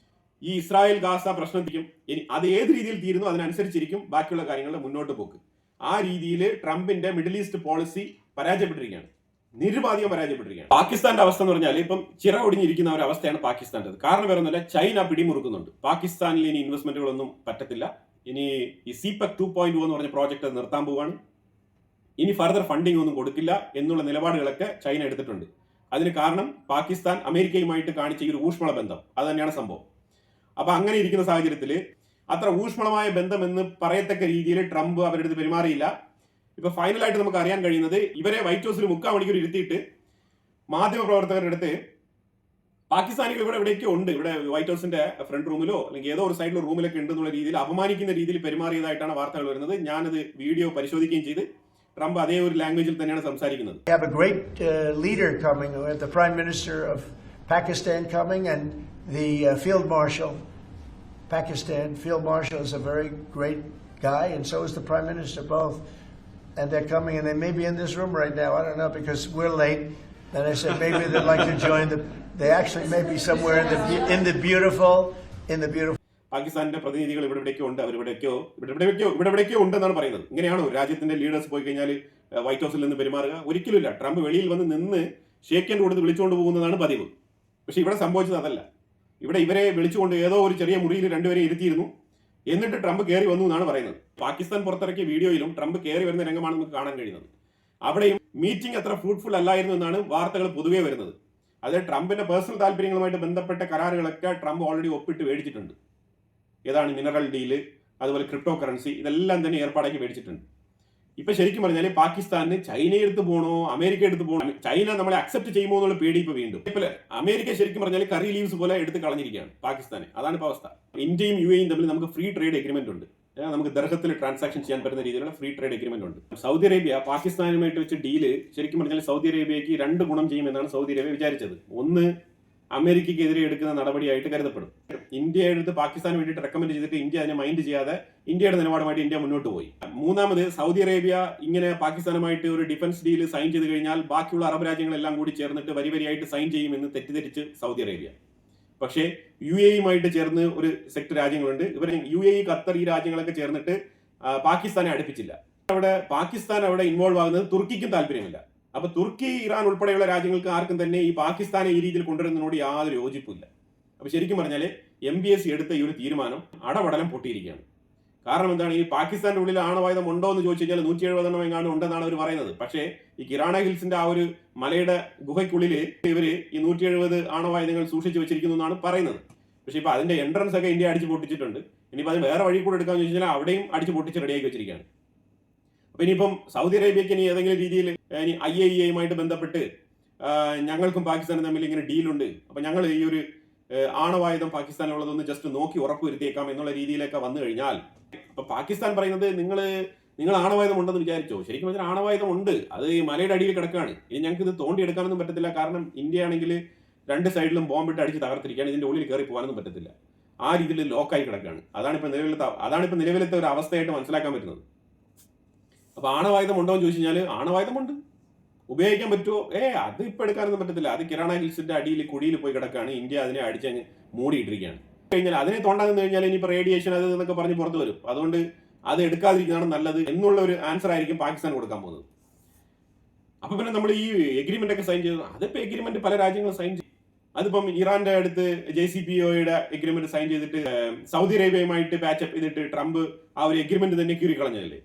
ഈ ഇസ്രായേൽ ഗാസ പ്രശ്നത്തിക്കും ഇനി അത് ഏത് രീതിയിൽ തീരുന്നു അതിനനുസരിച്ചിരിക്കും ബാക്കിയുള്ള കാര്യങ്ങളുടെ മുന്നോട്ട് പോക്ക്. ആ രീതിയിൽ ട്രംപിന്റെ മിഡിൽ ഈസ്റ്റ് പോളിസി പരാജയപ്പെട്ടിരിക്കുകയാണ്, നിരുപാധികം പരാജയപ്പെട്ടിരിക്കുകയാണ്. പാകിസ്ഥാന്റെ അവസ്ഥ എന്ന് പറഞ്ഞാൽ ഇപ്പം ചിറ ഒടിഞ്ഞിരിക്കുന്ന ഒരു അവസ്ഥയാണ് പാകിസ്ഥാൻ്റെ. കാരണം വേറെ ഒന്നുമില്ല, ചൈന പിടിമുറുക്കുന്നുണ്ട്. പാകിസ്ഥാനിൽ ഇനി ഇൻവെസ്റ്റ്മെന്റുകളൊന്നും പറ്റത്തില്ല. ഇനി ഈ CPEC 2.0 എന്ന് പറഞ്ഞ പ്രോജക്റ്റ് നിർത്താൻ പോവാണ്. ഇനി ഫർദർ ഫണ്ടിങ് ഒന്നും കൊടുക്കില്ല എന്നുള്ള നിലപാടുകളൊക്കെ ചൈന എടുത്തിട്ടുണ്ട്. അതിന് കാരണം പാകിസ്ഥാൻ അമേരിക്കയുമായിട്ട് കാണിച്ച ഈ ഒരു ഊഷ്മള ബന്ധം, അത് തന്നെയാണ് സംഭവം. അപ്പൊ അങ്ങനെ ഇരിക്കുന്ന സാഹചര്യത്തിൽ അത്ര ഊഷ്മളമായ ബന്ധം എന്ന് പറയത്തക്ക രീതിയിൽ ട്രംപ് അവരുടെ അടുത്ത് പെരുമാറിയില്ല. ഇപ്പൊ ഫൈനലായിട്ട് നമുക്ക് അറിയാൻ കഴിയുന്നത് ഇവരെ വൈറ്റ് ഹൗസിൽ 3/4 മണിക്കൂർ ഇരുത്തിയിട്ട് മാധ്യമപ്രവർത്തകരുടെ അടുത്ത് പാകിസ്ഥാനികൾ ഇവിടെ എവിടെയൊക്കെ ഉണ്ട്, ഇവിടെ വൈറ്റ് ഹൗസിന്റെ ഫ്രണ്ട് റൂമിലോ അല്ലെങ്കിൽ ഏതോ ഒരു സൈഡിലോ റൂമിലൊക്കെ ഉണ്ടെന്നുള്ള രീതിയിൽ അപമാനിക്കുന്ന രീതിയിൽ പെരുമാറിയതായിട്ടാണ് വാർത്തകൾ വരുന്നത്. ഞാനത് വീഡിയോ പരിശോധിക്കുകയും ചെയ്ത് ട്രംപ് അതേ ഒരു ലാംഗ്വേജിൽ തന്നെയാണ് സംസാരിക്കുന്നത്. We have a great leader coming. We have the Prime Minister of Pakistan coming and the Field Marshal. Pakistan Field Marshal is a very great guy, and so is the Prime Minister, both. And they're coming, and they may be in this room right now. I don't know, because we're late. And I said maybe they'd like to join the. They actually may be somewhere in the beautiful. പാകിസ്ഥാന്റെ പ്രതിനിധികൾ ഇവിടെയൊക്കെയോ ഉണ്ടെന്നാണ് പറയുന്നത്. ഇങ്ങനെയാണോ രാജ്യത്തിന്റെ leaders പോയി കഴിഞ്ഞാൽ white ഹൗസിൽ നിന്ന് പെരുമാറുക? ഒരിക്കലുമില്ല. ട്രംപ് വെളിയിൽ വന്ന് നിന്ന് ഷേക്ക് ഹാൻഡ് കൊടുത്ത് വിളിച്ചുകൊണ്ട് പോകുന്നതാണ് പതിവ്. പക്ഷെ ഇവിടെ സംഭവിച്ചത് അതല്ല. ഇവിടെ ഇവരെ വിളിച്ചുകൊണ്ട് ഏതോ ഒരു ചെറിയ മുറിയിൽ രണ്ടുപേരെ ഇരുത്തിയിരുന്നു, എന്നിട്ട് ട്രംപ് കയറി വന്നു എന്നാണ് പറയുന്നത്. പാകിസ്ഥാൻ പുറത്തിറക്കിയ വീഡിയോയിലും ട്രംപ് കയറി വരുന്ന രംഗമാണ് നമുക്ക് കാണാൻ കഴിയുന്നത്. അവിടെയും മീറ്റിംഗ് അത്ര ഫ്രൂട്ട്ഫുൾ അല്ലായിരുന്നു എന്നാണ് വാർത്തകൾ പൊതുവേ വരുന്നത്. അത് ട്രംപിന്റെ പേഴ്സണൽ താല്പര്യങ്ങളുമായിട്ട് ബന്ധപ്പെട്ട കരാറുകളൊക്കെ ട്രംപ് ഓൾറെഡി ഒപ്പിട്ട് മേടിച്ചിട്ടുണ്ട്. ഏതാണ് മിനറൽ ഡീല്, അതുപോലെ ക്രിപ്റ്റോ കറൻസി, ഇതെല്ലാം തന്നെ ഏർപ്പാടാക്കി മേടിച്ചിട്ടുണ്ട്. ഇപ്പൊ ശരിക്കും പറഞ്ഞാൽ പാകിസ്ഥാനിന് ചൈനയെ എടുത്ത് പോകണോ അമേരിക്ക എടുത്ത് പോകണോ, ചൈന നമ്മളെ അക്സെപ്റ്റ് ചെയ്യുമോ എന്നുള്ള പേടി ഇപ്പൊ വീണ്ടും. ഇപ്പൊ അമേരിക്ക ശരിക്കും പറഞ്ഞാൽ കറി ലീവ്സ് പോലെ എടുത്ത് കളഞ്ഞിരിക്കുകയാണ് പാകിസ്ഥാനെ. അതാണ് ഇപ്പൊ അവസ്ഥ. ഇന്ത്യയും UAEയും തമ്മിൽ നമുക്ക് ഫ്രീ ട്രേഡ് എഗ്രിമെന്റ് ഉണ്ട്. നമുക്ക് ദർഹത്തിൽ ട്രാൻസാക്ഷൻ ചെയ്യാൻ പറ്റുന്ന രീതിയിലുള്ള ഫ്രീ ട്രേഡ് എഗ്രിമെന്റ് ഉണ്ട്. സൗദി അറേബ്യ പാകിസ്ഥാനുമായിട്ട് വെച്ച് ഡീല് ശരിക്കും പറഞ്ഞാൽ സൗദി അറേബ്യയ്ക്ക് 2 ഗുണം ചെയ്യുമെന്നാണ് സൗദി അറേബ്യ വിചാരിച്ചത്. ഒന്ന്, അമേരിക്കയ്ക്കെതിരെ എടുക്കുന്ന നടപടിയായിട്ട് കരുതപ്പെടും. ഇന്ത്യ എടുത്ത് പാകിസ്ഥാന് വേണ്ടിയിട്ട് റെക്കമെൻഡ് ചെയ്തിട്ട് ഇന്ത്യ അതിനെ മൈൻഡ് ചെയ്യാതെ ഇന്ത്യയുടെ നിലപാടുമായിട്ട് ഇന്ത്യ മുന്നോട്ട് പോയി. മൂന്നാമത്, സൗദി അറേബ്യ ഇങ്ങനെ പാകിസ്ഥാനുമായിട്ട് ഒരു ഡിഫൻസ് ഡീൽ സൈൻ ചെയ്ത് കഴിഞ്ഞാൽ ബാക്കിയുള്ള അറബ് രാജ്യങ്ങളെല്ലാം കൂടി ചേർന്നിട്ട് വരിവരിയായിട്ട് സൈൻ ചെയ്യുമെന്ന് തെറ്റിദ്ധരിച്ച് സൗദി അറേബ്യ. പക്ഷേ UAE ചേർന്ന് ഒരു സെക്ട് രാജ്യങ്ങളുണ്ട്. ഇവർ UAE, ഖത്തർ, ഈ രാജ്യങ്ങളൊക്കെ ചേർന്നിട്ട് പാകിസ്ഥാനെ അടുപ്പിച്ചില്ല. പാകിസ്ഥാൻ അവിടെ ഇൻവോൾവ് ആകുന്നത് തുർക്കിക്കും താല്പര്യമില്ല. അപ്പൊ തുർക്കി, ഇറാൻ ഉൾപ്പെടെയുള്ള രാജ്യങ്ങൾക്ക് ആർക്കും തന്നെ ഈ പാകിസ്ഥാനെ ഈ രീതിയിൽ കൊണ്ടുവരുന്നതിനോട് യാതൊരു യോജിപ്പില്ല. അപ്പൊ ശരിക്കും പറഞ്ഞാൽ MBS എടുത്ത ഈ ഒരു തീരുമാനം അടപടലം പൊട്ടിയിരിക്കുകയാണ്. കാരണം എന്താണ്, ഈ പാകിസ്ഥാന്റെ ഉള്ളിൽ ആണവായുധം ഉണ്ടോ എന്ന് ചോദിച്ചു കഴിഞ്ഞാൽ 170 എങ്ങാണ്ട് ഉണ്ടെന്നാണ് അവർ പറയുന്നത്. പക്ഷേ ഈ കിറാണ ഹിൽസിന്റെ ആ ഒരു മലയുടെ ഗുഹയ്ക്കുള്ളിൽ ഇവര് ഈ 170 ആണവായുധങ്ങൾ സൂക്ഷിച്ചു വെച്ചിരിക്കുന്നു എന്നാണ് പറയുന്നത്. പക്ഷെ ഇപ്പൊ അതിന്റെ എൻട്രൻസ് ഒക്കെ ഇന്ത്യ അടിച്ചു പൊട്ടിച്ചിട്ടുണ്ട്. ഇനിയിപ്പോൾ അതിന് വേറെ വഴി കൂടെ എടുക്കാന്ന് ചോദിച്ചാൽ അവിടെയും അടിച്ചു പൊട്ടിച്ച് റെഡിയാക്കി വെച്ചിരിക്കുകയാണ്. അപ്പൊ ഇനിയിപ്പം സൗദി അറേബ്യക്ക് ഇനി ഏതെങ്കിലും രീതിയിൽ ഇനി IAEA ബന്ധപ്പെട്ട് ഞങ്ങൾക്കും പാകിസ്ഥാനും തമ്മിൽ ഇങ്ങനെ ഡീലുണ്ട്, അപ്പൊ ഞങ്ങൾ ഈ ഒരു ആണവായുധം പാകിസ്ഥാനുള്ളതൊന്ന് ജസ്റ്റ് നോക്കി ഉറപ്പുവരുത്തിയേക്കാം എന്നുള്ള രീതിയിലൊക്കെ വന്നു കഴിഞ്ഞാൽ, അപ്പൊ പാകിസ്ഥാൻ പറയുന്നത് നിങ്ങൾ ആണവായുധം ഉണ്ടെന്ന് വിചാരിച്ചോ? ശരിക്കും പറഞ്ഞാൽ ആണവായുധം ഉണ്ട്, അത് ഈ മലയുടെ അടിയിൽ കിടക്കുകയാണ്. ഇനി ഞങ്ങൾക്ക് ഇത് തോണ്ടിയെടുക്കാനൊന്നും പറ്റത്തില്ല. കാരണം ഇന്ത്യ ആണെങ്കിൽ 2 സൈഡിലും ബോംബിട്ട് അടിച്ച് തകർത്തിരിക്കുകയാണ്. ഇതിന്റെ ഉള്ളിൽ കയറി പോകാനൊന്നും പറ്റത്തില്ല. ആ രീതിയിൽ ലോക്കായി കിടക്കുകയാണ്. അതാണിപ്പോ നിലവിലത്തെ ഒരു അവസ്ഥയായിട്ട് മനസ്സിലാക്കാൻ പറ്റുന്നത്. അപ്പൊ ആണവായുധം ഉണ്ടോ എന്ന് ചോദിച്ചു കഴിഞ്ഞാൽ ആണവായുധമുണ്ട്, ഉപയോഗിക്കാൻ പറ്റുമോ? അത് ഇപ്പൊ എടുക്കാനൊന്നും പറ്റത്തില്ല. അത് കിറാണ ഹിൽസിന്റെ അടിയിൽ കുഴിയിൽ പോയി കിടക്കുകയാണ്. ഇന്ത്യ അതിനെ അടിച്ചങ്ങ് മൂടിയിട്ടിരിക്കുകയാണ്. കഴിഞ്ഞാൽ അതിനെ തോണ്ടാന്ന് കഴിഞ്ഞാൽ ഇനിയിപ്പോൾ റേഡിയേഷൻ അത് എന്നൊക്കെ പറഞ്ഞ് പുറത്തു വരും. അതുകൊണ്ട് അത് എടുക്കാതിരിക്കുന്നതാണ് നല്ലത് എന്നുള്ള ഒരു ആൻസർ ആയിരിക്കും പാകിസ്ഥാൻ കൊടുക്കാൻ പോകുന്നത്. അപ്പൊ പിന്നെ നമ്മൾ ഈ എഗ്രിമെന്റ് ഒക്കെ സൈൻ ചെയ്തത്, അതിപ്പോ എഗ്രിമെന്റ് പല രാജ്യങ്ങളും സൈൻ ചെയ്തു. അതിപ്പം ഇറാന്റെ അടുത്ത് JCPOA എഗ്രിമെന്റ് സൈൻ ചെയ്തിട്ട് സൗദി അറേബ്യയുമായിട്ട് പാച്ചപ്പ് ചെയ്തിട്ട് ട്രംപ് ആ ഒരു എഗ്രിമെന്റ് തന്നെ കീറിക്കളഞ്ഞതല്ലേ.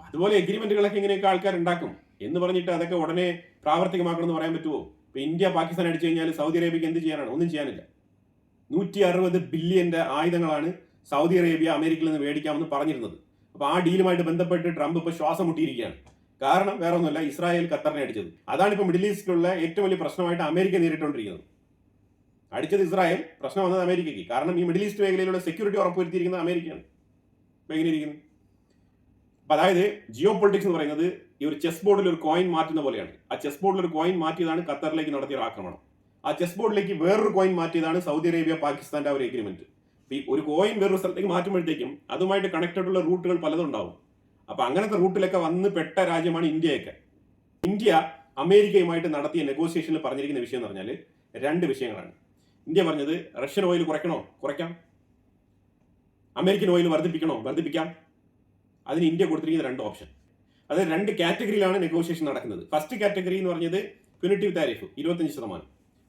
അതുപോലെ എഗ്രിമെന്റുകളൊക്കെ ഇങ്ങനെയൊക്കെ ആൾക്കാർ ഉണ്ടാക്കും എന്ന് പറഞ്ഞിട്ട് അതൊക്കെ ഉടനെ പ്രാവർത്തികമാക്കണം എന്ന് പറയാൻ പറ്റുമോ? ഇപ്പൊ ഇന്ത്യ പാകിസ്ഥാൻ അടിച്ചു കഴിഞ്ഞാൽ സൗദി അറേബ്യക്ക് എന്ത് ചെയ്യാനാണ്? ഒന്നും ചെയ്യാനില്ല. 160 ബില്യന്റെ ആയുധങ്ങളാണ് സൗദി അറേബ്യ അമേരിക്കയിൽ നിന്ന് മേടിക്കാമെന്ന് പറഞ്ഞിരുന്നത്. അപ്പൊ ആ ഡീലുമായിട്ട് ബന്ധപ്പെട്ട് ട്രംപ് ഇപ്പൊ ശ്വാസം മുട്ടിയിരിക്കുകയാണ്. കാരണം വേറെ ഒന്നുമല്ല, ഇസ്രായേൽ ഖത്തറിനെ അടിച്ചത്. അതാണ് ഇപ്പൊ മിഡിൽ ഈസ്റ്റിലുള്ള ഏറ്റവും വലിയ പ്രശ്നമായിട്ട് അമേരിക്ക നേരിട്ടുകൊണ്ടിരിക്കുന്നത്. അടിച്ചത് ഇസ്രായേൽ, പ്രശ്നം വന്നത് അമേരിക്കയ്ക്ക്. കാരണം ഈ മിഡിൽ ഈസ്റ്റ് മേഖലയിലുള്ള സെക്യൂരിറ്റി ഉറപ്പുവരുത്തിയിരിക്കുന്നത് അമേരിക്കയാണ്. ഇപ്പൊ എങ്ങനെ ഇരിക്കുന്നത്? അപ്പൊ അതായത് ജിയോ പൊളിറ്റിക്സ് എന്ന് പറയുന്നത് ഈ ഒരു ചെസ് ബോർഡിൽ ഒരു കോയിൻ മാറ്റുന്ന പോലെയാണ്. ആ ചെസ് ബോർഡിൽ ഒരു കോയിൻ മാറ്റിയതാണ് ഖത്തറിലേക്ക് നടത്തിയ ആക്രമണം. ആ ചെസ് ബോർഡിലേക്ക് വേറൊരു കോയിൻ മാറ്റിയതാണ് സൗദി അറേബ്യ പാകിസ്ഥാന്റെ ഒരു എഗ്രിമെന്റ്. ഈ ഒരു കോയിൻ വേറൊരു സ്ഥലത്തേക്ക് മാറ്റുമ്പോഴത്തേക്കും അതുമായിട്ട് കണക്റ്റഡ് ഉള്ള റൂട്ടുകൾ പലതും ഉണ്ടാവും. അപ്പൊ അങ്ങനത്തെ റൂട്ടിലൊക്കെ വന്ന് പെട്ട രാജ്യമാണ് ഇന്ത്യയൊക്കെ. ഇന്ത്യ അമേരിക്കയുമായിട്ട് നടത്തിയ നെഗോസിയേഷനിൽ പറഞ്ഞിരിക്കുന്ന വിഷയം എന്ന് പറഞ്ഞാൽ 2 വിഷയങ്ങളാണ്. ഇന്ത്യ പറഞ്ഞത് റഷ്യൻ ഓയിൽ കുറയ്ക്കാം, അമേരിക്കൻ ഓയിൽ വർദ്ധിപ്പിക്കാം. അതിന് ഇന്ത്യ കൊടുത്തിരിക്കുന്ന 2 ഓപ്ഷൻ. അത് 2 കാറ്റഗറിയിലാണ് നെഗോഷിയേഷൻ നടക്കുന്നത്. ഫസ്റ്റ് കാറ്റഗറി എന്ന് പറഞ്ഞത് പ്യൂണിറ്റീവ് താരിഫ് 25%.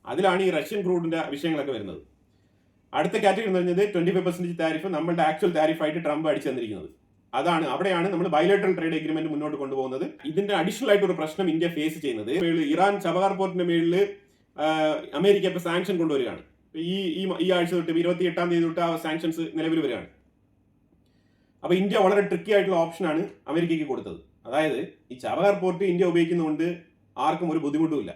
അതിലാണ് ഈ റഷ്യൻ ക്രൂഡിന്റെ വിഷയങ്ങളൊക്കെ വരുന്നത്. അടുത്ത കാറ്റഗറി എന്ന് പറഞ്ഞത് 25% താരിഫ് നമ്മളുടെ ആക്ച്വൽ താരിഫായിട്ട് ട്രംപ് അടിച്ചു തന്നിരിക്കുന്നത്. അവിടെയാണ് നമ്മൾ ബൈലേറ്ററൽ ട്രേഡ് എഗ്രിമെന്റ് മുന്നോട്ട് കൊണ്ടുപോകുന്നത്. ഇതിന്റെ അഡീഷണൽ ആയിട്ട് ഒരു പ്രശ്നം ഇന്ത്യ ഫേസ് ചെയ്യുന്നത്, ഇറാൻ ചബഹാർ പോർട്ടിന്റെ മേളിൽ അമേരിക്ക ഇപ്പൊ സാങ്ഷൻ കൊണ്ടുവരികയാണ്. ഈ ആഴ്ച തൊട്ട് 28-ാം തീയതി തൊട്ട് ആ സാങ്ഷൻസ് നിലവിൽ വരികയാണ്. അപ്പൊ ഇന്ത്യ വളരെ ട്രിക്കി ആയിട്ടുള്ള ഓപ്ഷനാണ് അമേരിക്കയ്ക്ക് കൊടുത്തത്. അതായത് ഈ ചബഹാർ പോർട്ട് ഇന്ത്യ ഉപയോഗിക്കുന്നതുകൊണ്ട് ആർക്കും ഒരു ബുദ്ധിമുട്ടുമില്ല.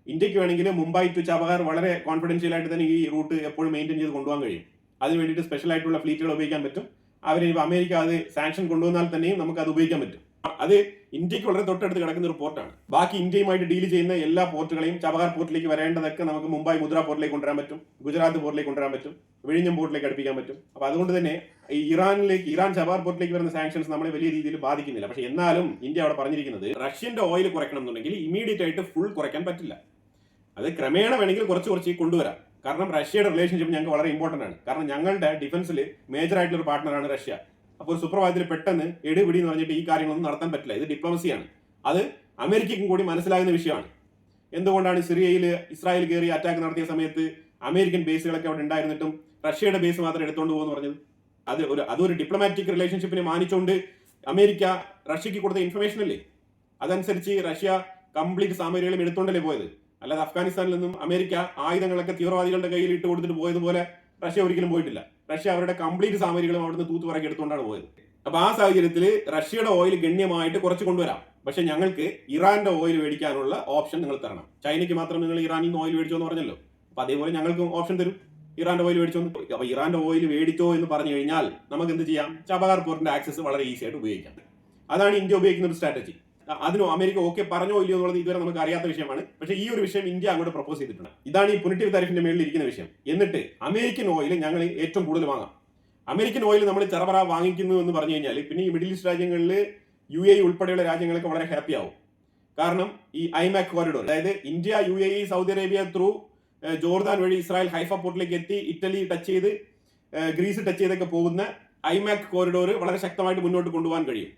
ഇന്ത്യക്ക് വേണമെങ്കിൽ മുംബൈ ടു ചബഹാർ വളരെ കോൺഫിഡൻഷ്യൽ ആയിട്ട് തന്നെ ഈ റൂട്ട് എപ്പോഴും മെയിൻറ്റെയിൻ ചെയ്ത് കൊണ്ടുപോകാൻ കഴിയും. അതിന് വേണ്ടിയിട്ട് സ്പെഷ്യൽ ആയിട്ടുള്ള ഫ്ലീറ്റുകൾ ഉപയോഗിക്കാൻ പറ്റും. അമേരിക്ക അത് സാങ്ഷൻ കൊണ്ടുവന്നാൽ തന്നെയും നമുക്ക് അത് ഉപയോഗിക്കാൻ പറ്റും. അത് ഇന്ത്യക്ക് വളരെ തൊട്ടടുത്ത് കിടക്കുന്ന ഒരു പോർട്ടാണ്. ബാക്കി ഇന്ത്യയുമായിട്ട് ഡീൽ ചെയ്യുന്ന എല്ലാ പോർട്ടുകളെയും ചബഹാർ പോർട്ടിലേക്ക് വരേണ്ടതൊക്കെ നമുക്ക് മുംബൈ മുദ്ര പോർട്ടിലേക്ക് കൊണ്ടുവരാൻ പറ്റും, ഗുജറാത്ത് പോർട്ടിലേക്ക് കൊണ്ടുവരാൻ പറ്റും, വിഴിഞ്ഞം പോർട്ടിലേക്ക് അടുപ്പിക്കാൻ പറ്റും. അപ്പൊ അതുകൊണ്ട് തന്നെ ഇറാൻ ചബഹാർ പോർട്ടിലേക്ക് വരുന്ന സാങ്ഷൻസ് നമ്മളെ വലിയ രീതിയിൽ ബാധിക്കുന്നില്ല. പക്ഷെ എന്നാലും ഇന്ത്യ അവിടെ പറഞ്ഞിരിക്കുന്നത് റഷ്യന്റെ ഓയിൽ കുറയ്ക്കണം എന്നുണ്ടെങ്കിൽ ഇമീഡിയറ്റ് ആയിട്ട് ഫുൾ കുറയ്ക്കാൻ പറ്റില്ല. അത് ക്രമേണ വേണമെങ്കിൽ കുറച്ച് കൊണ്ടുവരാം. കാരണം റഷ്യയുടെ റിലേഷൻഷിപ്പ് ഞങ്ങൾക്ക് വളരെ ഇമ്പോർട്ടന്റ് ആണ്. കാരണം ഞങ്ങളുടെ ഡിഫൻസിൽ മേജർ ആയിട്ടുള്ള ഒരു പാർട്ട്ണറാണ് റഷ്യ. അപ്പോൾ ഒരു സുപ്രഭാതത്തിൽ പെട്ടെന്ന് എടുപിടി എന്ന് പറഞ്ഞിട്ട് ഈ കാര്യങ്ങളൊന്നും നടത്താൻ പറ്റില്ല. ഇത് ഡിപ്ലോമസിയാണ്. അത് അമേരിക്കയ്ക്കും കൂടി മനസ്സിലാകുന്ന വിഷയമാണ്. എന്തുകൊണ്ടാണ് സിറിയയിൽ ഇസ്രായേൽ കയറി അറ്റാക്ക് നടത്തിയ സമയത്ത് അമേരിക്കൻ ബേസുകളൊക്കെ അവിടെ ഉണ്ടായിരുന്നിട്ടും റഷ്യയുടെ ബേസ് മാത്രം എടുത്തുകൊണ്ട് പോകുമെന്ന് പറഞ്ഞത്? അതൊരു ഡിപ്ലോമാറ്റിക് റിലേഷൻഷിപ്പിനെ മാനിച്ചുകൊണ്ട് അമേരിക്ക റഷ്യക്ക് കൊടുത്ത ഇൻഫർമേഷൻ അല്ലേ? അതനുസരിച്ച് റഷ്യ കംപ്ലീറ്റ് സാമഗ്രികളും എടുത്തുകൊണ്ടല്ലേ പോയത്. അല്ലാതെ അഫ്ഗാനിസ്ഥാനിൽ നിന്നും അമേരിക്ക ആയുധങ്ങളൊക്കെ തീവ്രവാദികളുടെ കയ്യിൽ ഇട്ട് കൊടുത്തിട്ട് പോയതുപോലെ റഷ്യ ഒരിക്കലും പോയിട്ടില്ല. റഷ്യ അവരുടെ കംപ്ലീറ്റ് സാമഗ്രികളും അവിടുന്ന് തൂത്തുപറക്കി എടുത്തുകൊണ്ടാണ് പോയത്. അപ്പൊ ആ സാഹചര്യത്തിൽ റഷ്യയുടെ ഓയിൽ ഗണ്യമായിട്ട് കുറച്ച് കൊണ്ടുവരാം. പക്ഷെ ഞങ്ങൾക്ക് ഇറാന്റെ ഓയിൽ മേടിക്കാനുള്ള ഓപ്ഷൻ നിങ്ങൾ തരണം. ചൈനയ്ക്ക് മാത്രം നിങ്ങൾ ഇറാനിൽ നിന്ന് ഓയിൽ മേടിച്ചോ എന്ന് പറഞ്ഞല്ലോ. അപ്പൊ അതേപോലെ ഞങ്ങൾക്ക് ഓപ്ഷൻ തരും, ഇറാന്റെ ഓയിൽ മേടിച്ചോ. അപ്പൊ ഇറാന്റെ ഓയിൽ മേടിച്ചോ എന്ന് പറഞ്ഞു കഴിഞ്ഞാൽ നമുക്ക് എന്ത് ചെയ്യാം? ചബഹാർ പോർട്ടിന്റെ ആക്സസ് വളരെ ഈസി ആയിട്ട് ഉപയോഗിക്കാം. അതാണ് ഇന്ത്യ ഉപയോഗിക്കുന്ന ഒരു സ്ട്രാറ്റജി. അതിനോ അമേരിക്ക ഓക്കെ പറഞ്ഞോ ഇല്ലയോ എന്നുള്ളത് ഇതുവരെ നമുക്ക് അറിയാത്ത വിഷയമാണ്. പക്ഷേ ഈ ഒരു വിഷയം ഇന്ത്യ അങ്ങോട്ട് പ്രപ്പോസ് ചെയ്തിട്ടുണ്ട്. ഇതാണ് ഈ പുനറ്റീവ് താരിഫിന്റെ മേളിൽ ഇരിക്കുന്ന വിഷയം. എന്നിട്ട് അമേരിക്കൻ ഓയിൽ ഞങ്ങൾ ഏറ്റവും കൂടുതൽ വാങ്ങാം. അമേരിക്കൻ ഓയിൽ നമ്മൾ ചെറപറ വാങ്ങിക്കുന്നു എന്ന് പറഞ്ഞു കഴിഞ്ഞാൽ പിന്നെ ഈ മിഡിൽ ഈസ്റ്റ് രാജ്യങ്ങളിൽ UAE ഉൾപ്പെടെയുള്ള രാജ്യങ്ങളൊക്കെ വളരെ ഹാപ്പി ആവും. കാരണം ഈ ഐമാക് കോറിഡോർ, അതായത് India UAE Saudi Arabia through Jordan വഴി ഇസ്രായേൽ ഹൈഫ പോർട്ടിലേക്ക് എത്തി ഇറ്റലി ടച്ച് ചെയ്ത് ഗ്രീസ് ടച്ച് ചെയ്തൊക്കെ പോകുന്ന ഐമാക് കോറിഡോർ വളരെ ശക്തമായിട്ട് മുന്നോട്ട് കൊണ്ടുപോകാൻ കഴിയും.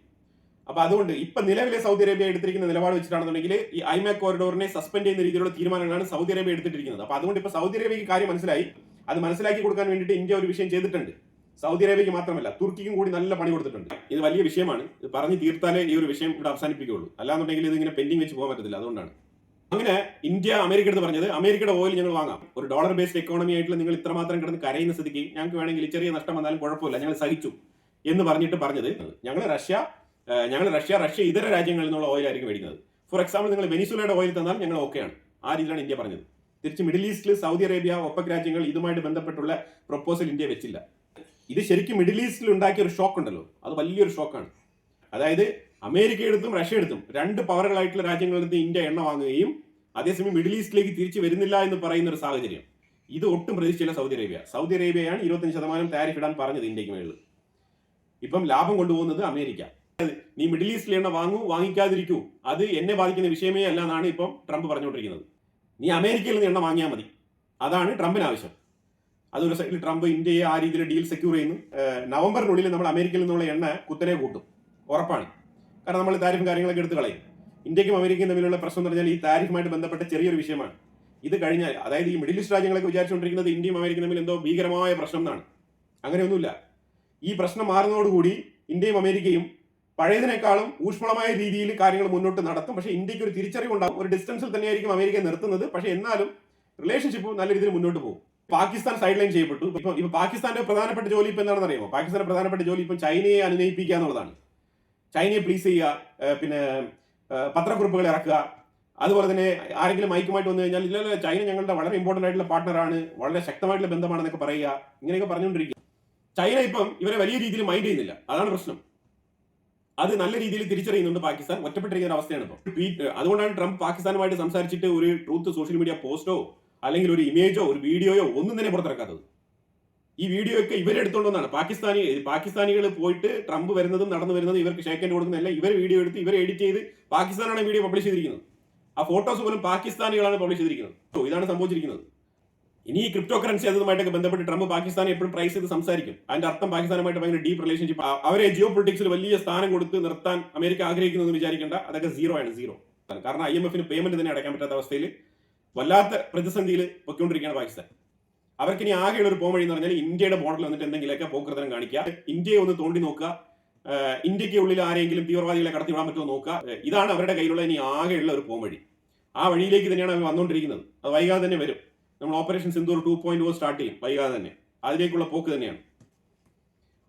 അപ്പൊ അതുകൊണ്ട് ഇപ്പൊ നിലവിലെ സൗദി അറേബ്യ എടുത്തിരിക്കുന്ന നിലപാട് വെച്ചിട്ടാണെന്നുണ്ടെങ്കിൽ ഈ ഐമാക് കോറിഡോറിനെ സസ്പെൻഡ് ചെയ്യുന്ന രീതിയിലുള്ള തീരുമാനങ്ങളാണ് സൗദി അറേബ്യ എടുത്തിട്ടിരിക്കുന്നത്. അപ്പൊ അതുകൊണ്ട് ഇപ്പൊ സൗദി അറേബ്യക്ക് കാര്യം മനസ്സിലായി. അത് മനസ്സിലാക്കി കൊടുക്കാൻ വേണ്ടിയിട്ട് ഇന്ത്യ ഒരു വിഷയം ചെയ്തിട്ടുണ്ട്. സൗദി അറേബ്യക്ക് മാത്രമല്ല തുർക്കിക്കും കൂടി നല്ല പണി കൊടുത്തിട്ടുണ്ട്. ഇത് വലിയ വിഷയമാണ്. ഇത് പറഞ്ഞു തീർത്താലേ ഈ ഒരു വിഷയം ഇവിടെ അവസാനിപ്പിക്കുകയുള്ളൂ. അല്ലാന്നുണ്ടെങ്കിൽ ഇത് ഇങ്ങനെ പെൻഡിങ് വെച്ച് പോകാൻ പറ്റത്തില്ല. അതുകൊണ്ടാണ് അങ്ങനെ ഇന്ത്യ അമേരിക്ക എടുത്ത് പറഞ്ഞത് അമേരിക്കയുടെ ഓയിൽ ഞങ്ങൾ വാങ്ങാം. ഒരു ഡോളർ ബേസ്ഡ് എക്കോണമി ആയിട്ടുള്ള നിങ്ങൾ ഇത്രമാത്രം കിടന്ന് കരയുന്ന സ്ഥിതിക്ക് ഞങ്ങൾക്ക് വേണമെങ്കിൽ ചെറിയ നഷ്ടം വന്നാലും കുഴപ്പമില്ല, ഞങ്ങൾ സഹിച്ചു എന്ന് പറഞ്ഞിട്ട് പറഞ്ഞത് ഞങ്ങൾ റഷ്യ ഇതര രാജ്യങ്ങളിൽ നിന്നുള്ള ഓയിലായിരിക്കും മേടിക്കുന്നത്. ഫോർ എക്സാമ്പിൾ നിങ്ങൾ വെനിസുലയുടെ ഓയിൽ തന്നാൽ ഞങ്ങൾ ഓക്കെയാണ്. ആ രീതിയിലാണ് ഇന്ത്യ പറഞ്ഞത്. തിരിച്ച് മിഡിൽ ഈസ്റ്റിൽ സൗദി അറേബ്യ ഒപ്പക് രാജ്യങ്ങൾ ഇതുമായിട്ട് ബന്ധപ്പെട്ടുള്ള പ്രപ്പോസൽ ഇന്ത്യ വെച്ചില്ല. ഇത് ശരിക്കും മിഡിൽ ഈസ്റ്റിൽ ഉണ്ടാക്കിയ ഒരു ഷോക്ക് ഉണ്ടല്ലോ, അത് വലിയൊരു ഷോക്കാണ്. അതായത് അമേരിക്ക എടുത്തും റഷ്യ എടുത്തും രണ്ട് പവറുകളായിട്ടുള്ള രാജ്യങ്ങളിൽ നിന്ന് ഇന്ത്യ എണ്ണ വാങ്ങുകയും അതേസമയം മിഡിൽ ഈസ്റ്റിലേക്ക് തിരിച്ചു വരുന്നില്ല എന്ന് പറയുന്ന ഒരു സാഹചര്യം ഇത് ഒട്ടും പ്രതീക്ഷിച്ചില്ല സൗദി അറേബ്യയാണ് 25% താരിഫ് ഇടാൻ പറഞ്ഞത് ഇന്ത്യക്ക് മേളിൽ. ഇപ്പം ലാഭം കൊണ്ടുപോകുന്നത് അമേരിക്ക. നീ മിഡിൽ ഈസ്റ്റിൽ എണ്ണ വാങ്ങിക്കാതിരിക്കൂ, അത് എന്നെ ബാധിക്കുന്ന വിഷയമേ അല്ല എന്നാണ് ഇപ്പം ട്രംപ് പറഞ്ഞുകൊണ്ടിരിക്കുന്നത്. നീ അമേരിക്കയിൽ നിന്ന് എണ്ണ വാങ്ങിയാൽ മതി, അതാണ് ട്രംപിന് ആവശ്യം. അതൊരു സൈഡിൽ ട്രംപ് ഇന്ത്യയെ ആ രീതിയിൽ ഡീൽ സെക്യൂർ ചെയ്യുന്നു. നവംബറിനുള്ളിൽ നമ്മൾ അമേരിക്കയിൽ നിന്നുള്ള എണ്ണ കുത്തനെ കൂട്ടും, ഉറപ്പാണ്. കാരണം നമ്മൾ താരിഫും കാര്യങ്ങളൊക്കെ എടുത്ത് കളയും. ഇന്ത്യക്കും അമേരിക്കയും തമ്മിലുള്ള പ്രശ്നം എന്ന് പറഞ്ഞാൽ ഈ താരിഫുമായിട്ട് ബന്ധപ്പെട്ട ചെറിയൊരു വിഷയമാണ്. ഇത് കഴിഞ്ഞാൽ അതായത് ഈ മിഡിൽ ഈസ്റ്റ് രാജ്യങ്ങളൊക്കെ വിചാരിച്ചുകൊണ്ടിരിക്കുന്നത് ഇന്ത്യയും അമേരിക്കയും തമ്മിൽ എന്തോ ഭീകരമായ പ്രശ്നം എന്നാണ്. അങ്ങനെയൊന്നുമില്ല. ഈ പ്രശ്നം മാറുന്നതോടുകൂടി ഇന്ത്യയും അമേരിക്കയും പഴയതിനേക്കാളും ഊഷ്മളമായ രീതിയിൽ കാര്യങ്ങൾ മുന്നോട്ട് നടത്തും. പക്ഷേ ഇന്ത്യക്ക് ഒരു തിരിച്ചറിവുണ്ടാകും. ഒരു ഡിസ്റ്റൻസിൽ തന്നെയായിരിക്കും അമേരിക്ക നിർത്തുന്നത്. പക്ഷേ എന്നാലും റിലേഷൻഷിപ്പ് നല്ല രീതിയിൽ മുന്നോട്ട് പോകും. പാകിസ്ഥാൻ സൈഡ് ലൈൻ ചെയ്യപ്പെട്ടു. ഇപ്പൊ പാകിസ്ഥാന്റെ പ്രധാനപ്പെട്ട ജോലി ഇപ്പൊ എന്താണെന്ന് അറിയാമോ? പാകിസ്ഥാന്റെ പ്രധാനപ്പെട്ട ജോലി ഇപ്പം ചൈനയെ അനുനയിപ്പിക്കുക എന്നുള്ളതാണ്. ചൈനയെ പ്ലീസ് ചെയ്യുക, പിന്നെ പത്രക്കുറിപ്പുകൾ ഇറക്കുക. അതുപോലെ തന്നെ ആരെങ്കിലും മൈക്കുമായിട്ട് വന്നു കഴിഞ്ഞാൽ ഇല്ല ചൈന ഞങ്ങളുടെ വളരെ ഇമ്പോർട്ടന്റ് ആയിട്ടുള്ള പാർട്ണറാണ്, വളരെ ശക്തമായിട്ടുള്ള ബന്ധമാണെന്നൊക്കെ പറയുക. ഇങ്ങനെയൊക്കെ പറഞ്ഞുകൊണ്ടിരിക്കുക. ചൈന ഇപ്പം ഇവരെ വലിയ രീതിയിൽ മൈൻഡ് ചെയ്യുന്നില്ല, അതാണ് പ്രശ്നം. അത് നല്ല രീതിയിൽ തിരിച്ചറിയുന്നുണ്ട് പാകിസ്ഥാൻ. ഒറ്റപ്പെട്ടിരിക്കുന്ന ഒരു അവസ്ഥയാണ് ഇപ്പോൾ. അതുകൊണ്ടാണ് ട്രംപ് പാകിസ്ഥാനുമായിട്ട് സംസാരിച്ചിട്ട് ഒരു ട്രൂത്ത് സോഷ്യൽ മീഡിയ പോസ്റ്റോ അല്ലെങ്കിൽ ഒരു ഇമേജോ ഒരു വീഡിയോയോ ഒന്നും തന്നെ പുറത്തിറക്കാത്തത്. ഈ വീഡിയോ ഒക്കെ ഇവരെടുത്തോണ്ടെന്നാണ്. പാകിസ്ഥാനികൾ പോയിട്ട് ട്രംപ് വരുന്നതും നടന്നു വരുന്നതും ഇവർക്ക് ഷേക്ക് ഹാൻഡ് കൊടുക്കുന്നതല്ല, ഇവർ വീഡിയോ എടുത്ത് ഇവർ എഡിറ്റ് ചെയ്ത് പാകിസ്ഥാനാണ് വീഡിയോ പബ്ലിഷ് ചെയ്തിരിക്കുന്നത്. ആ ഫോട്ടോസ് പോലും പാകിസ്ഥാനികളാണ് പബ്ലിഷ് ചെയ്തിരിക്കുന്നത്. ഇതാണ് സംഭവിച്ചിരിക്കുന്നത്. ഇനി ഈ ക്രിപ്റ്റോ കറൻസി അതുമായിട്ടൊക്കെ ബന്ധപ്പെട്ട് ട്രംപ് പാകിസ്ഥാനെ എപ്പോഴും പ്രൈസ് ചെയ്ത് സംസാരിക്കും. അതിന്റെ അർത്ഥം പാകിസ്ഥാനുമായിട്ട് ഭയങ്കര ഡീപ്പ് റിലേഷൻഷിപ്പ്, അവരെ ജിയോ പൊളിറ്റിക്സിൽ വലിയ സ്ഥാനം കൊടുത്ത് നിർത്താൻ അമേരിക്ക ആഗ്രഹിക്കുന്നു എന്ന് വിചാരിക്കേണ്ട. അതൊക്കെ സീറോ. കാരണം IMF പേയ്മെന്റ് തന്നെ അടയ്ക്കാൻ പറ്റാത്ത അവസ്ഥയിൽ വല്ലാത്ത പ്രതിസന്ധിയിൽ പൊയ്ക്കൊണ്ടിരിക്കുകയാണ് പാകിസ്ഥാൻ. അവർക്ക് ഇനി ആകെയുള്ള ഒരു പോംവഴി എന്ന് പറഞ്ഞാൽ ഇന്ത്യയുടെ ബോർഡറിൽ വന്നിട്ട് എന്തെങ്കിലുമൊക്കെ പോക്കൃതനം കാണിക്കുക, ഇന്ത്യയെ ഒന്ന് തോണ്ടി നോക്കുക, ഇന്ത്യക്ക് ഉള്ളിൽ ആരെങ്കിലും തീവ്രവാദികളെ കടത്തിവിടാൻ പറ്റുമോ നോക്കുക. ഇതാണ് അവരുടെ കയ്യിലുള്ള ഇനി ആകെയുള്ള ഒരു പോംവഴി. ആ വഴിയിലേക്ക് തന്നെയാണ് അവർ വന്നുകൊണ്ടിരിക്കുന്നത്. അത് വൈകാതെ തന്നെ വരും. നമ്മൾ ഓപ്പറേഷൻ സിന്ദൂർ 2.0 സ്റ്റാർട്ട് ചെയ്യും വൈകാതെ തന്നെ. അതിലേക്കുള്ള പോക്ക് തന്നെയാണ്.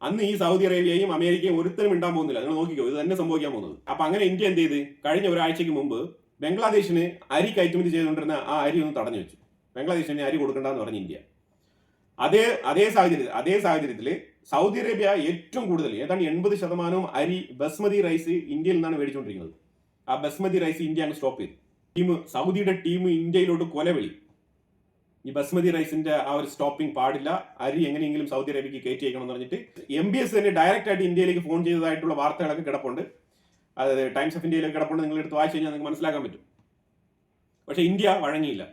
അന്ന് ഈ സൗദി അറേബ്യയും അമേരിക്കയും ഒരുത്തരും ഉണ്ടാൻ പോകുന്നില്ല. നിങ്ങൾ നോക്കിക്കോ, ഇത് തന്നെ സംഭവിക്കാൻ പോകുന്നത്. അപ്പൊ അങ്ങനെ ഇന്ത്യ എന്ത് ചെയ്ത് കഴിഞ്ഞ ഒരാഴ്ചയ്ക്ക് മുമ്പ് ബംഗ്ലാദേശിന് അരി കയറ്റുമതി ചെയ്തുകൊണ്ടിരുന്ന ആ അരി ഒന്ന് തടഞ്ഞു വെച്ചു. ബംഗ്ലാദേശിന് അരി കൊടുക്കണ്ടെന്ന് പറഞ്ഞ ഇന്ത്യ. അതേ സാഹചര്യത്തിൽ സൗദി അറേബ്യ ഏറ്റവും കൂടുതൽ ഏതാണ്ട് 80% അരി ബസ്മതി റൈസ് ഇന്ത്യയിൽ നിന്നാണ് മേടിച്ചുകൊണ്ടിരിക്കുന്നത്. ആ ബസ്മതി റൈസ് ഇന്ത്യ അങ്ങ് സ്റ്റോപ്പ് ചെയ്തു. സൗദിയുടെ ടീം ഇന്ത്യയിലോട്ട് കൊലവിളി. ഈ ബസ്മതി റൈസിന്റെ ആ ഒരു സ്റ്റോപ്പിംഗ് പാടില്ല, അരി എങ്ങനെയെങ്കിലും സൗദി അറേബ്യക്ക് കയറ്റി അയക്കണം എന്ന് പറഞ്ഞിട്ട് MBS തന്നെ ഡയറക്റ്റ് ആയിട്ട് ഇന്ത്യയിലേക്ക് ഫോൺ ചെയ്തതായിട്ടുള്ള വാർത്തകളൊക്കെ കിടപ്പുണ്ട്. അതായത് ടൈംസ് ഓഫ് ഇന്ത്യയിലൊക്കെ കിടപ്പുണ്ട്. നിങ്ങൾ എടുത്ത് വായിച്ചു കഴിഞ്ഞാൽ നിങ്ങൾക്ക് മനസ്സിലാക്കാൻ പറ്റും. പക്ഷേ ഇന്ത്യ വഴങ്ങിയില്ല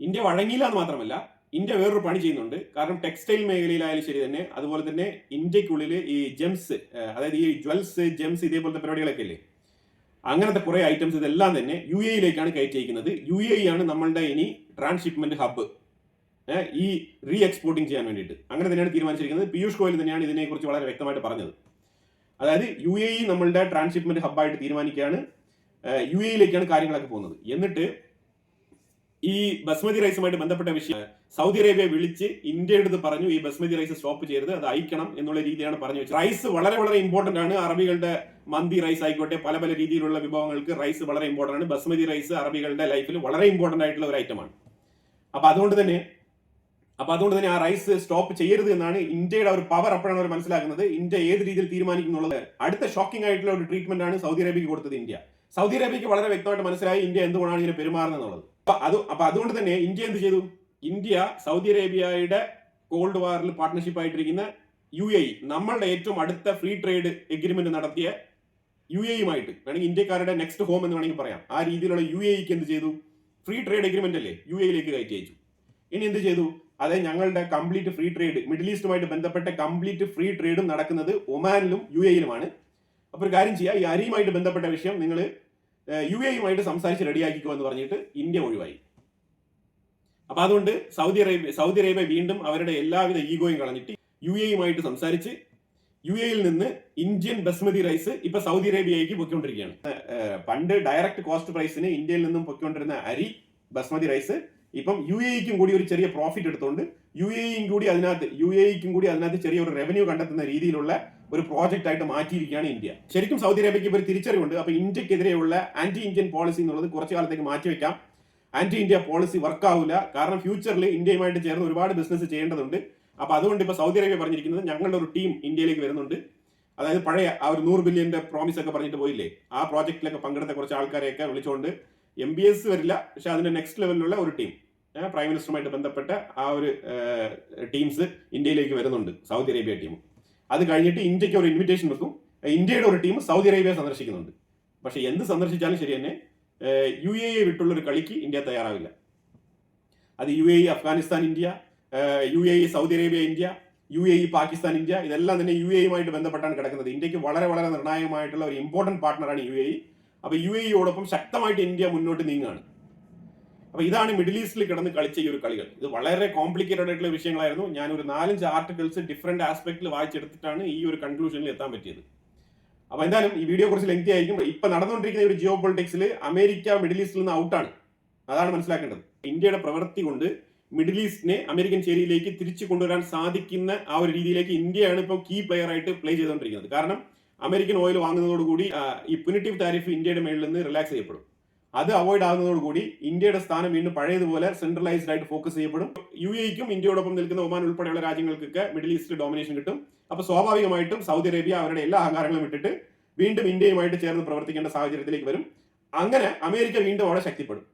എന്ന് മാത്രമല്ല, ഇന്ത്യ വേറൊരു പണി ചെയ്യുന്നുണ്ട്. കാരണം ടെക്സ്റ്റൈൽ മേഖലയിലായാലും ശരി തന്നെ, അതുപോലെ തന്നെ ഇന്ത്യക്കുള്ളിൽ ഈ ജെംസ്, അതായത് ഈ ജ്വൽസ്, ജെംസ് ഇതേപോലത്തെ പരിപാടികളൊക്കെ ഇല്ലേ, അങ്ങനത്തെ കുറെ ഐറ്റംസ് ഇതെല്ലാം തന്നെ UAE-യിലേക്കാണ് കയറ്റി അയക്കുന്നത്. UAE ആണ് നമ്മളുടെ ഇനി ട്രാൻസ്ഷിപ്മെന്റ് ഹബ്ബ്, ഈ റീ എക്സ്പോർട്ടിങ് ചെയ്യാൻ വേണ്ടിയിട്ട്. അങ്ങനെ തന്നെയാണ് തീരുമാനിച്ചിരിക്കുന്നത്. പീയൂഷ് ഗോയൽ തന്നെയാണ് ഇതിനെക്കുറിച്ച് വളരെ വ്യക്തമായിട്ട് പറഞ്ഞത്. അതായത് UAE നമ്മളുടെ ട്രാൻസ്ഷിപ്മെന്റ് ഹബ്ബായിട്ട് തീരുമാനിക്കുകയാണ്. UAE-യിലേക്കാണ് കാര്യങ്ങളൊക്കെ പോകുന്നത്. എന്നിട്ട് ഈ ബസ്മതി റൈസുമായിട്ട് ബന്ധപ്പെട്ട വിഷയം സൗദി അറേബ്യ വിളിച്ച് ഇന്ത്യയുടെ അടുത്ത് പറഞ്ഞു, ഈ ബസ്മതി റൈസ് സ്റ്റോപ്പ് ചെയ്യരുത്, അത് അയക്കണം എന്നുള്ള രീതിയിലാണ് പറഞ്ഞു വെച്ചത്. റൈസ് വളരെ വളരെ ഇമ്പോർട്ടന്റ് ആണ്. അറബികളുടെ മന്തി റൈസ് ആയിക്കോട്ടെ, പല പല രീതിയിലുള്ള വിഭവങ്ങൾക്ക് റൈസ് വളരെ ഇമ്പോർട്ടന്റ് ആണ്. ബസ്മതി റൈസ് അറബികളുടെ ലൈഫിൽ വളരെ ഇമ്പോർട്ടന്റ് ആയിട്ടുള്ള ഒരു ഐറ്റമാണ്. അപ്പൊ അതുകൊണ്ട് തന്നെ അപ്പൊ അതുകൊണ്ട് തന്നെ ആ റൈസ് സ്റ്റോപ്പ് ചെയ്യരുത് എന്നാണ് ഇന്ത്യയുടെ ഒരു പവർ. അപ്പോഴാണ് അവർ മനസ്സിലാക്കുന്നത് ഇന്ത്യ ഏത് രീതിയിൽ തീരുമാനിക്കുന്നുള്ളത്. അടുത്ത ഷോക്കിംഗ് ആയിട്ടുള്ള ഒരു ട്രീറ്റ്മെന്റ് ആണ് സൗദി അറേബ്യക്ക് കൊടുത്തത് ഇന്ത്യ. സൗദി അറേബ്യക്ക് വളരെ വ്യക്തമായിട്ട് മനസ്സിലായി ഇന്ത്യ എന്തുകൊണ്ടാണ് ഇങ്ങനെ പെരുമാറുന്നത് എന്നുള്ളത്. അപ്പൊ അതുകൊണ്ട് തന്നെ ഇന്ത്യ എന്ത് ചെയ്തു? ഇന്ത്യ സൗദി അറേബ്യയുടെ കോൾഡ് വാറിൽ പാർട്ട്ണർഷിപ്പ് ആയിട്ടിരിക്കുന്ന UAE, നമ്മളുടെ ഏറ്റവും അടുത്ത ഫ്രീ ട്രേഡ് എഗ്രിമെന്റ് നടത്തിയ UAE-യുമായിട്ട് വേണമെങ്കിൽ ഇന്ത്യക്കാരുടെ നെക്സ്റ്റ് ഹോം എന്ന് വേണമെങ്കിൽ പറയാം, ആ രീതിയിലുള്ള UAE-ക്ക് എന്ത് ചെയ്തു? ഫ്രീ ട്രേഡ് എഗ്രിമെന്റ് അല്ലേ, UAE-യിലേക്ക് കയറ്റി അയച്ചു. ഇനി എന്ത് ചെയ്തു? അതായത് ഞങ്ങളുടെ കംപ്ലീറ്റ് ഫ്രീ ട്രേഡ്, മിഡിൽ ഈസ്റ്റുമായിട്ട് ബന്ധപ്പെട്ട കംപ്ലീറ്റ് ഫ്രീ ട്രേഡും നടക്കുന്നത് ഒമാനിലും UAE-യിലുമാണ്. അപ്പോൾ ഒരു കാര്യം ചെയ്യുക, ഈ അരിയുമായിട്ട് ബന്ധപ്പെട്ട വിഷയം നിങ്ങൾ UAE-യുമായിട്ട് സംസാരിച്ച് റെഡിയാക്കിക്കോ എന്ന് പറഞ്ഞിട്ട് ഇന്ത്യ ഒഴിവായി. അപ്പൊ അതുകൊണ്ട് സൗദി അറേബ്യ വീണ്ടും അവരുടെ എല്ലാവിധ ഈഗോയും കളഞ്ഞിട്ട് UAE-യുമായിട്ട് സംസാരിച്ച് UAE-യിൽ നിന്ന് ഇന്ത്യൻ ബസ്മതി റൈസ് ഇപ്പൊ സൗദി അറേബ്യയിലേക്ക് പൊയ്ക്കൊണ്ടിരിക്കുകയാണ്. പണ്ട് ഡയറക്റ്റ് കോസ്റ്റ് പ്രൈസിന് ഇന്ത്യയിൽ നിന്നും പൊയ്ക്കൊണ്ടിരുന്ന അരി ബസ്മതി റൈസ് ഇപ്പം UAE-ക്കും കൂടി ഒരു ചെറിയ പ്രോഫിറ്റ് എടുത്തുകൊണ്ട് UAE-ക്കും കൂടി അതിനകത്ത് ചെറിയൊരു റവന്യൂ കണ്ടെത്തുന്ന രീതിയിലുള്ള ഒരു പ്രോജക്റ്റ് ആയിട്ട് മാറ്റിയിരിക്കുകയാണ് ഇന്ത്യ. ശരിക്കും സൗദി അറേബ്യക്ക് ഒരു തിരിച്ചറിവുണ്ട്. അപ്പൊ ഇന്ത്യക്കെതിരെയുള്ള ആന്റി ഇന്ത്യൻ പോളിസി എന്നുള്ളത് കുറച്ചു കാലത്തേക്ക് മാറ്റിവെക്കാം. ആന്റി ഇന്ത്യ പോളിസി വർക്ക് ആവില്ല. കാരണം ഫ്യൂച്ചറിൽ ഇന്ത്യയുമായിട്ട് ചേർന്ന് ഒരുപാട് ബിസിനസ് ചെയ്യേണ്ടതുണ്ട്. അപ്പൊ അതുകൊണ്ട് ഇപ്പൊ സൗദി അറേബ്യ പറഞ്ഞിരിക്കുന്നത് ഞങ്ങളുടെ ഒരു ടീം ഇന്ത്യയിലേക്ക് വരുന്നുണ്ട്. അതായത് പഴയ ആ ഒരു 100 ബില്യന്റെ പ്രോമിസ് ഒക്കെ പറഞ്ഞിട്ട് പോയില്ലേ, ആ പ്രോജക്റ്റിലൊക്കെ പങ്കെടുത്ത കുറച്ച് ആൾക്കാരെയൊക്കെ വിളിച്ചുകൊണ്ട് MBS വരില്ല, പക്ഷെ അതിന്റെ നെക്സ്റ്റ് ലെവലിലുള്ള ഒരു ടീം, പ്രൈം മിനിസ്റ്ററുമായിട്ട് ബന്ധപ്പെട്ട ആ ഒരു ടീംസ് ഇന്ത്യയിലേക്ക് വരുന്നുണ്ട്, സൗദി അറേബ്യ ടീം. അത് കഴിഞ്ഞിട്ട് ഇന്ത്യക്ക് ഒരു ഇൻവിറ്റേഷൻ വെക്കും. ഇന്ത്യയുടെ ഒരു ടീം സൗദി അറേബ്യ സന്ദർശിക്കുന്നുണ്ട്. പക്ഷെ എന്ത് സന്ദർശിച്ചാലും ശരി തന്നെ UAE വിട്ടുള്ള ഒരു കളിക്ക് ഇന്ത്യ തയ്യാറാവില്ല. അത് UAE Afghanistan India, UAE Saudi Arabia India, UAE Pakistan India, ഇതെല്ലാം തന്നെ UAE-യുമായിട്ട് ബന്ധപ്പെട്ടാണ് കിടക്കുന്നത്. ഇന്ത്യക്ക് വളരെ വളരെ നിർണായകമായിട്ടുള്ള ഒരു ഇമ്പോർട്ടന്റ് പാർട്ണറാണ് UAE. അപ്പൊ UAE-യോടൊപ്പം ശക്തമായിട്ട് ഇന്ത്യ മുന്നോട്ട് നീങ്ങുകയാണ്. അപ്പൊ ഇതാണ് മിഡിൽ ഈസ്റ്റിൽ കിടന്ന് കളിച്ച ഈ ഒരു കളികൾ. ഇത് വളരെ കോംപ്ലിക്കേറ്റഡ് ആയിട്ടുള്ള വിഷയങ്ങളായിരുന്നു. ഞാൻ ഒരു 4-5 ആർട്ടിക്കിൾസ് ഡിഫറെന്റ് ആസ്പെക്റ്റിൽ വായിച്ചെടുത്തിട്ടാണ് ഈ ഒരു കൺക്ലൂഷനിൽ എത്താൻ പറ്റിയത്. അപ്പൊ എന്തായാലും ഈ വീഡിയോ കുറച്ച് ലെങ്തി ആയിരിക്കും. ഇപ്പൊ നടന്നുകൊണ്ടിരിക്കുന്ന ഒരു ജിയോ പൊളിറ്റിക്സിൽ അമേരിക്ക മിഡിൽ ഈസ്റ്റിൽ നിന്ന് ഔട്ടാണ്. അതാണ് മനസ്സിലാക്കേണ്ടത്. ഇന്ത്യയുടെ പ്രവൃത്തി കൊണ്ട് മിഡിൽ ഈസ്റ്റിനെ അമേരിക്കൻ ചേരിയിലേക്ക് തിരിച്ചു കൊണ്ടുവരാൻ സാധിക്കുന്ന ആ ഒരു രീതിയിലേക്ക് ഇന്ത്യയാണ് ഇപ്പോൾ കീ പ്ലെയർ ആയിട്ട് പ്ലേ ചെയ്തുകൊണ്ടിരിക്കുന്നത്. കാരണം അമേരിക്കൻ ഓയിൽ വാങ്ങുന്നതോടുകൂടി ഈ പുനിറ്റീവ് താരിഫ് ഇന്ത്യയുടെ മേളിൽ നിന്ന് റിലാക്സ് ചെയ്യപ്പെടും. അത് അവോയ്ഡ് ആകുന്നതോടുകൂടി ഇന്ത്യയുടെ സ്ഥാനം വീണ്ടും പഴയതുപോലെ സെൻട്രലൈസ്ഡ് ആയിട്ട് ഫോക്കസ് ചെയ്യപ്പെടും. UAE-ക്കും ഇന്ത്യയോടൊപ്പം നിൽക്കുന്ന ഒമാൻ ഉൾപ്പെടെയുള്ള രാജ്യങ്ങൾക്കൊക്കെ മിഡിൽ ഈസ്റ്റിൽ ഡോമിനേഷൻ കിട്ടും. അപ്പൊ സ്വാഭാവികമായിട്ടും സൗദി അറേബ്യ അവരുടെ എല്ലാ അഹങ്കാരങ്ങളും വിട്ടിട്ട് വീണ്ടും ഇന്ത്യയുമായിട്ട് ചേർന്ന് പ്രവർത്തിക്കേണ്ട സാഹചര്യത്തിലേക്ക് വരും. അങ്ങനെ അമേരിക്ക വീണ്ടും അവിടെ ശക്തിപ്പെടും.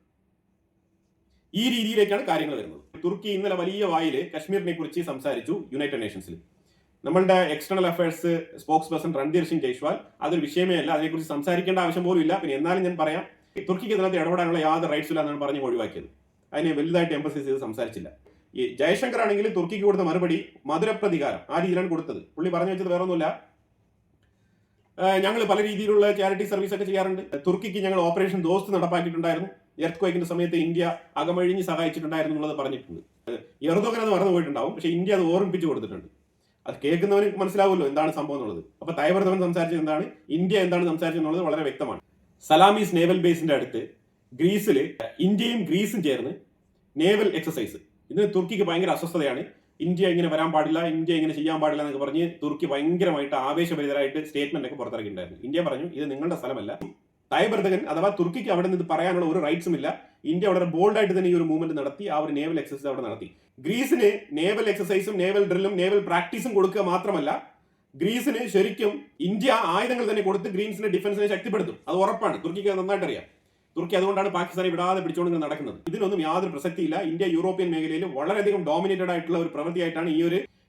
ഈ രീതിയിലേക്കാണ് കാര്യങ്ങൾ വരുന്നത്. തുർക്കി ഇന്നലെ വലിയ വായില് കശ്മീരിനെ കുറിച്ച് സംസാരിച്ചു യുണൈറ്റഡ് നേഷൻസിൽ. നമ്മളുടെ external affairs spokes person Randhir Singh Jaiswal അതൊരു വിഷയമേ അല്ല, അതിനെക്കുറിച്ച് സംസാരിക്കേണ്ട ആവശ്യം പോലും ഇല്ല. പിന്നെ എന്നാലും ഞാൻ പറയാം, തുർക്കിക്ക് ഇതിനകത്ത് ഇടപെടാനുള്ള യാതൊരു റൈറ്റ്സ് ഇല്ല എന്നാണ് പറഞ്ഞ് ഒഴിവാക്കിയത്. അതിനെ വലുതായിട്ട് എംഫസൈസ് ചെയ്ത് സംസാരിച്ചില്ല. ഈ ജയശങ്കർ ആണെങ്കിൽ തുർക്കിക്ക് കൊടുത്ത മറുപടി മധുരപ്രതികാരം ആ രീതിയിലാണ് കൊടുത്തത്. പുള്ളി പറഞ്ഞു വെച്ചത് വേറെ ഒന്നുമില്ല, ഞങ്ങൾ പല രീതിയിലുള്ള ചാരിറ്റി സർവീസ് ഒക്കെ ചെയ്യാറുണ്ട്. തുർക്കിക്ക് ഞങ്ങൾ ഓപ്പറേഷൻ ദോസ്ത് നടപ്പാക്കിയിട്ടുണ്ടായിരുന്നു. എർത്ത് ക്വേക്കിന്റെ സമയത്ത് ഇന്ത്യ അകമഴിഞ്ഞ് സഹായിച്ചിട്ടുണ്ടായിരുന്നു എന്നുള്ളത് പറഞ്ഞിട്ടുണ്ട്. എർദോഗൻ അത് മറന്നു പോയിട്ടുണ്ടാവും, പക്ഷേ ഇന്ത്യ അത് ഓർമ്മിപ്പിച്ച് കൊടുത്തിട്ടുണ്ട്. അത് കേൾക്കുന്നവന് മനസ്സിലാവുമല്ലോ എന്താണ് സംഭവം എന്നുള്ളത്. അപ്പൊ തയ്യബ് എർദോഗൻ സംസാരിച്ചത് എന്താണ്, ഇന്ത്യ എന്താണ് സംസാരിച്ചത് എന്നുള്ളത് വളരെ വ്യക്തമാണ്. സലാമീസ് നേവൽ ബേസിന്റെ അടുത്ത് ഗ്രീസിൽ ഇന്ത്യയും ഗ്രീസും ചേർന്ന് നേവൽ എക്സസൈസ്, ഇതിന് തുർക്കിക്ക് ഭയങ്കര അസ്വസ്ഥതയാണ്. ഇന്ത്യ ഇങ്ങനെ വരാൻ പാടില്ല, ഇന്ത്യ ഇങ്ങനെ ചെയ്യാൻ പാടില്ല എന്നൊക്കെ പറഞ്ഞ് തുർക്കി ഭയങ്കരമായിട്ട് ആവേശഭരിതരായിട്ട് സ്റ്റേറ്റ്മെന്റ് ഒക്കെ പുറത്തിറക്കിയിട്ടുണ്ടായിരുന്നു. ഇന്ത്യ പറഞ്ഞു ഇത് നിങ്ങളുടെ സ്ഥലമല്ല. തയ്യബ് എർദോഗൻ അഥവാ തുർക്കിക്ക് അവിടെ നിന്ന് പറയാനുള്ള ഒരു റൈറ്റ്സും ഇല്ല. ഇന്ത്യ വളരെ ബോൾഡ് ആയിട്ട് തന്നെ ഈ ഒരു മൂവ്മെന്റ് നടത്തി, ആ ഒരു നേവൽ എക്സസൈസ് അവിടെ നടത്തി. ഗ്രീസിന് നേവൽ എക്സസൈസും നേവൽ ഡ്രില്ലും നേവൽ പ്രാക്ടീസും കൊടുക്കുക മാത്രമല്ല, ഗ്രീസിന് ശരിക്കും ഇന്ത്യ ആയുധങ്ങൾ തന്നെ കൊടുത്ത് ഗ്രീൻസിന്റെ ഡിഫൻസിനെ ശക്തിപ്പെടുത്തും. അത് ഉറപ്പാണ്. തുർക്കിക്ക് നന്നായിട്ട് അറിയാം. തുർക്കി അതുകൊണ്ടാണ് പാകിസ്ഥാനെ വിടാതെ പിടിച്ചുകൊണ്ട് നടക്കുന്നത്. ഇതിനൊന്നും യാതൊരു പ്രസക്തിയില്ല. ഇന്ത്യ യൂറോപ്യൻ മേഖലയിൽ വളരെയധികം ഡോമിനേറ്റഡ് ആയിട്ടുള്ള ഒരു പ്രവൃത്തിയായിട്ടാണ്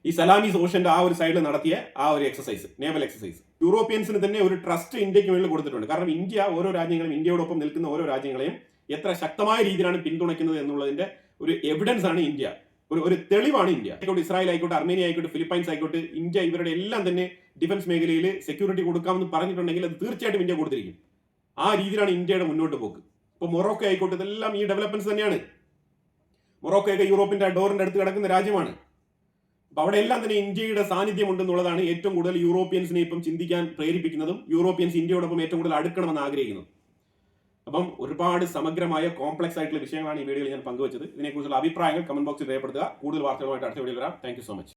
ഈ സലാമീസ് ഓഷന്റെ ആ ഒരു സൈഡിൽ നടത്തിയ ആ ഒരു എക്സസൈസ്, നേവൽ എക്സസൈസ്. യൂറോപ്യൻസിന് തന്നെ ഒരു ട്രസ്റ്റ് ഇന്ത്യക്ക് മേളിൽ കൊടുത്തിട്ടുണ്ട്. കാരണം ഇന്ത്യ ഓരോ രാജ്യങ്ങളും, ഇന്ത്യയോടൊപ്പം നിൽക്കുന്ന ഓരോ രാജ്യങ്ങളെയും എത്ര ശക്തമായ രീതിയിലാണ് പിന്തുണയ്ക്കുന്നത് എന്നുള്ളതിന്റെ ഒരു എവിഡൻസ് ആണ് ഇന്ത്യ, ഒരു തെളിവാണ് ഇന്ത്യ. ആയിക്കോട്ടെ, ഇസ്രായേൽ ആയിക്കോട്ടെ, അർമേനിയ ആയിക്കോട്ടെ, ഫിലിപ്പൈൻസ് ആയിക്കോട്ടെ, ഇന്ത്യ ഇവരുടെ എല്ലാം തന്നെ ഡിഫൻസ് മേഖലയിൽ സെക്യൂരിറ്റി കൊടുക്കാമെന്ന് പറഞ്ഞിട്ടുണ്ടെങ്കിൽ അത് തീർച്ചയായിട്ടും ഇന്ത്യ കൊടുത്തിരിക്കും. ആ രീതിയിലാണ് ഇന്ത്യയുടെ മുന്നോട്ട് പോക്ക്. ഇപ്പൊ മൊറോക്കോ ആയിക്കോട്ടെ, ഇതെല്ലാം ഈ ഡെവലപ്മെന്റ്സ് തന്നെയാണ്. മൊറോക്കോയൊക്കെ യൂറോപ്പിന്റെ ഡോറിന്റെ അടുത്ത് കിടക്കുന്ന രാജ്യമാണ്. അപ്പൊ അവിടെ എല്ലാം തന്നെ ഇന്ത്യയുടെ സാന്നിധ്യം ഉണ്ടെന്നുള്ളതാണ് ഏറ്റവും കൂടുതൽ യൂറോപ്യൻസിനെ ഇപ്പം ചിന്തിക്കാൻ പ്രേരിപ്പിക്കുന്നതും യൂറോപ്യൻസ് ഇന്ത്യയോടൊപ്പം ഏറ്റവും കൂടുതൽ അടുക്കണമെന്ന് ആഗ്രഹിക്കുന്നതും. അപ്പം ഒരുപാട് സമഗ്രമായ കോംപ്ലക്സ് ആയിട്ടുള്ള വിഷയങ്ങളാണ് ഈ വീഡിയോയിൽ ഞാൻ പങ്കുവച്ചത്. ഇതിനെക്കുറിച്ചുള്ള അഭിപ്രായങ്ങൾ കമന്റ് ബോക്സിൽ രേഖപ്പെടുത്തുക. കൂടുതൽ വാർത്തകളുമായിട്ട് അടുത്ത വീഡിയോയിൽ വരാം. Thank you so much.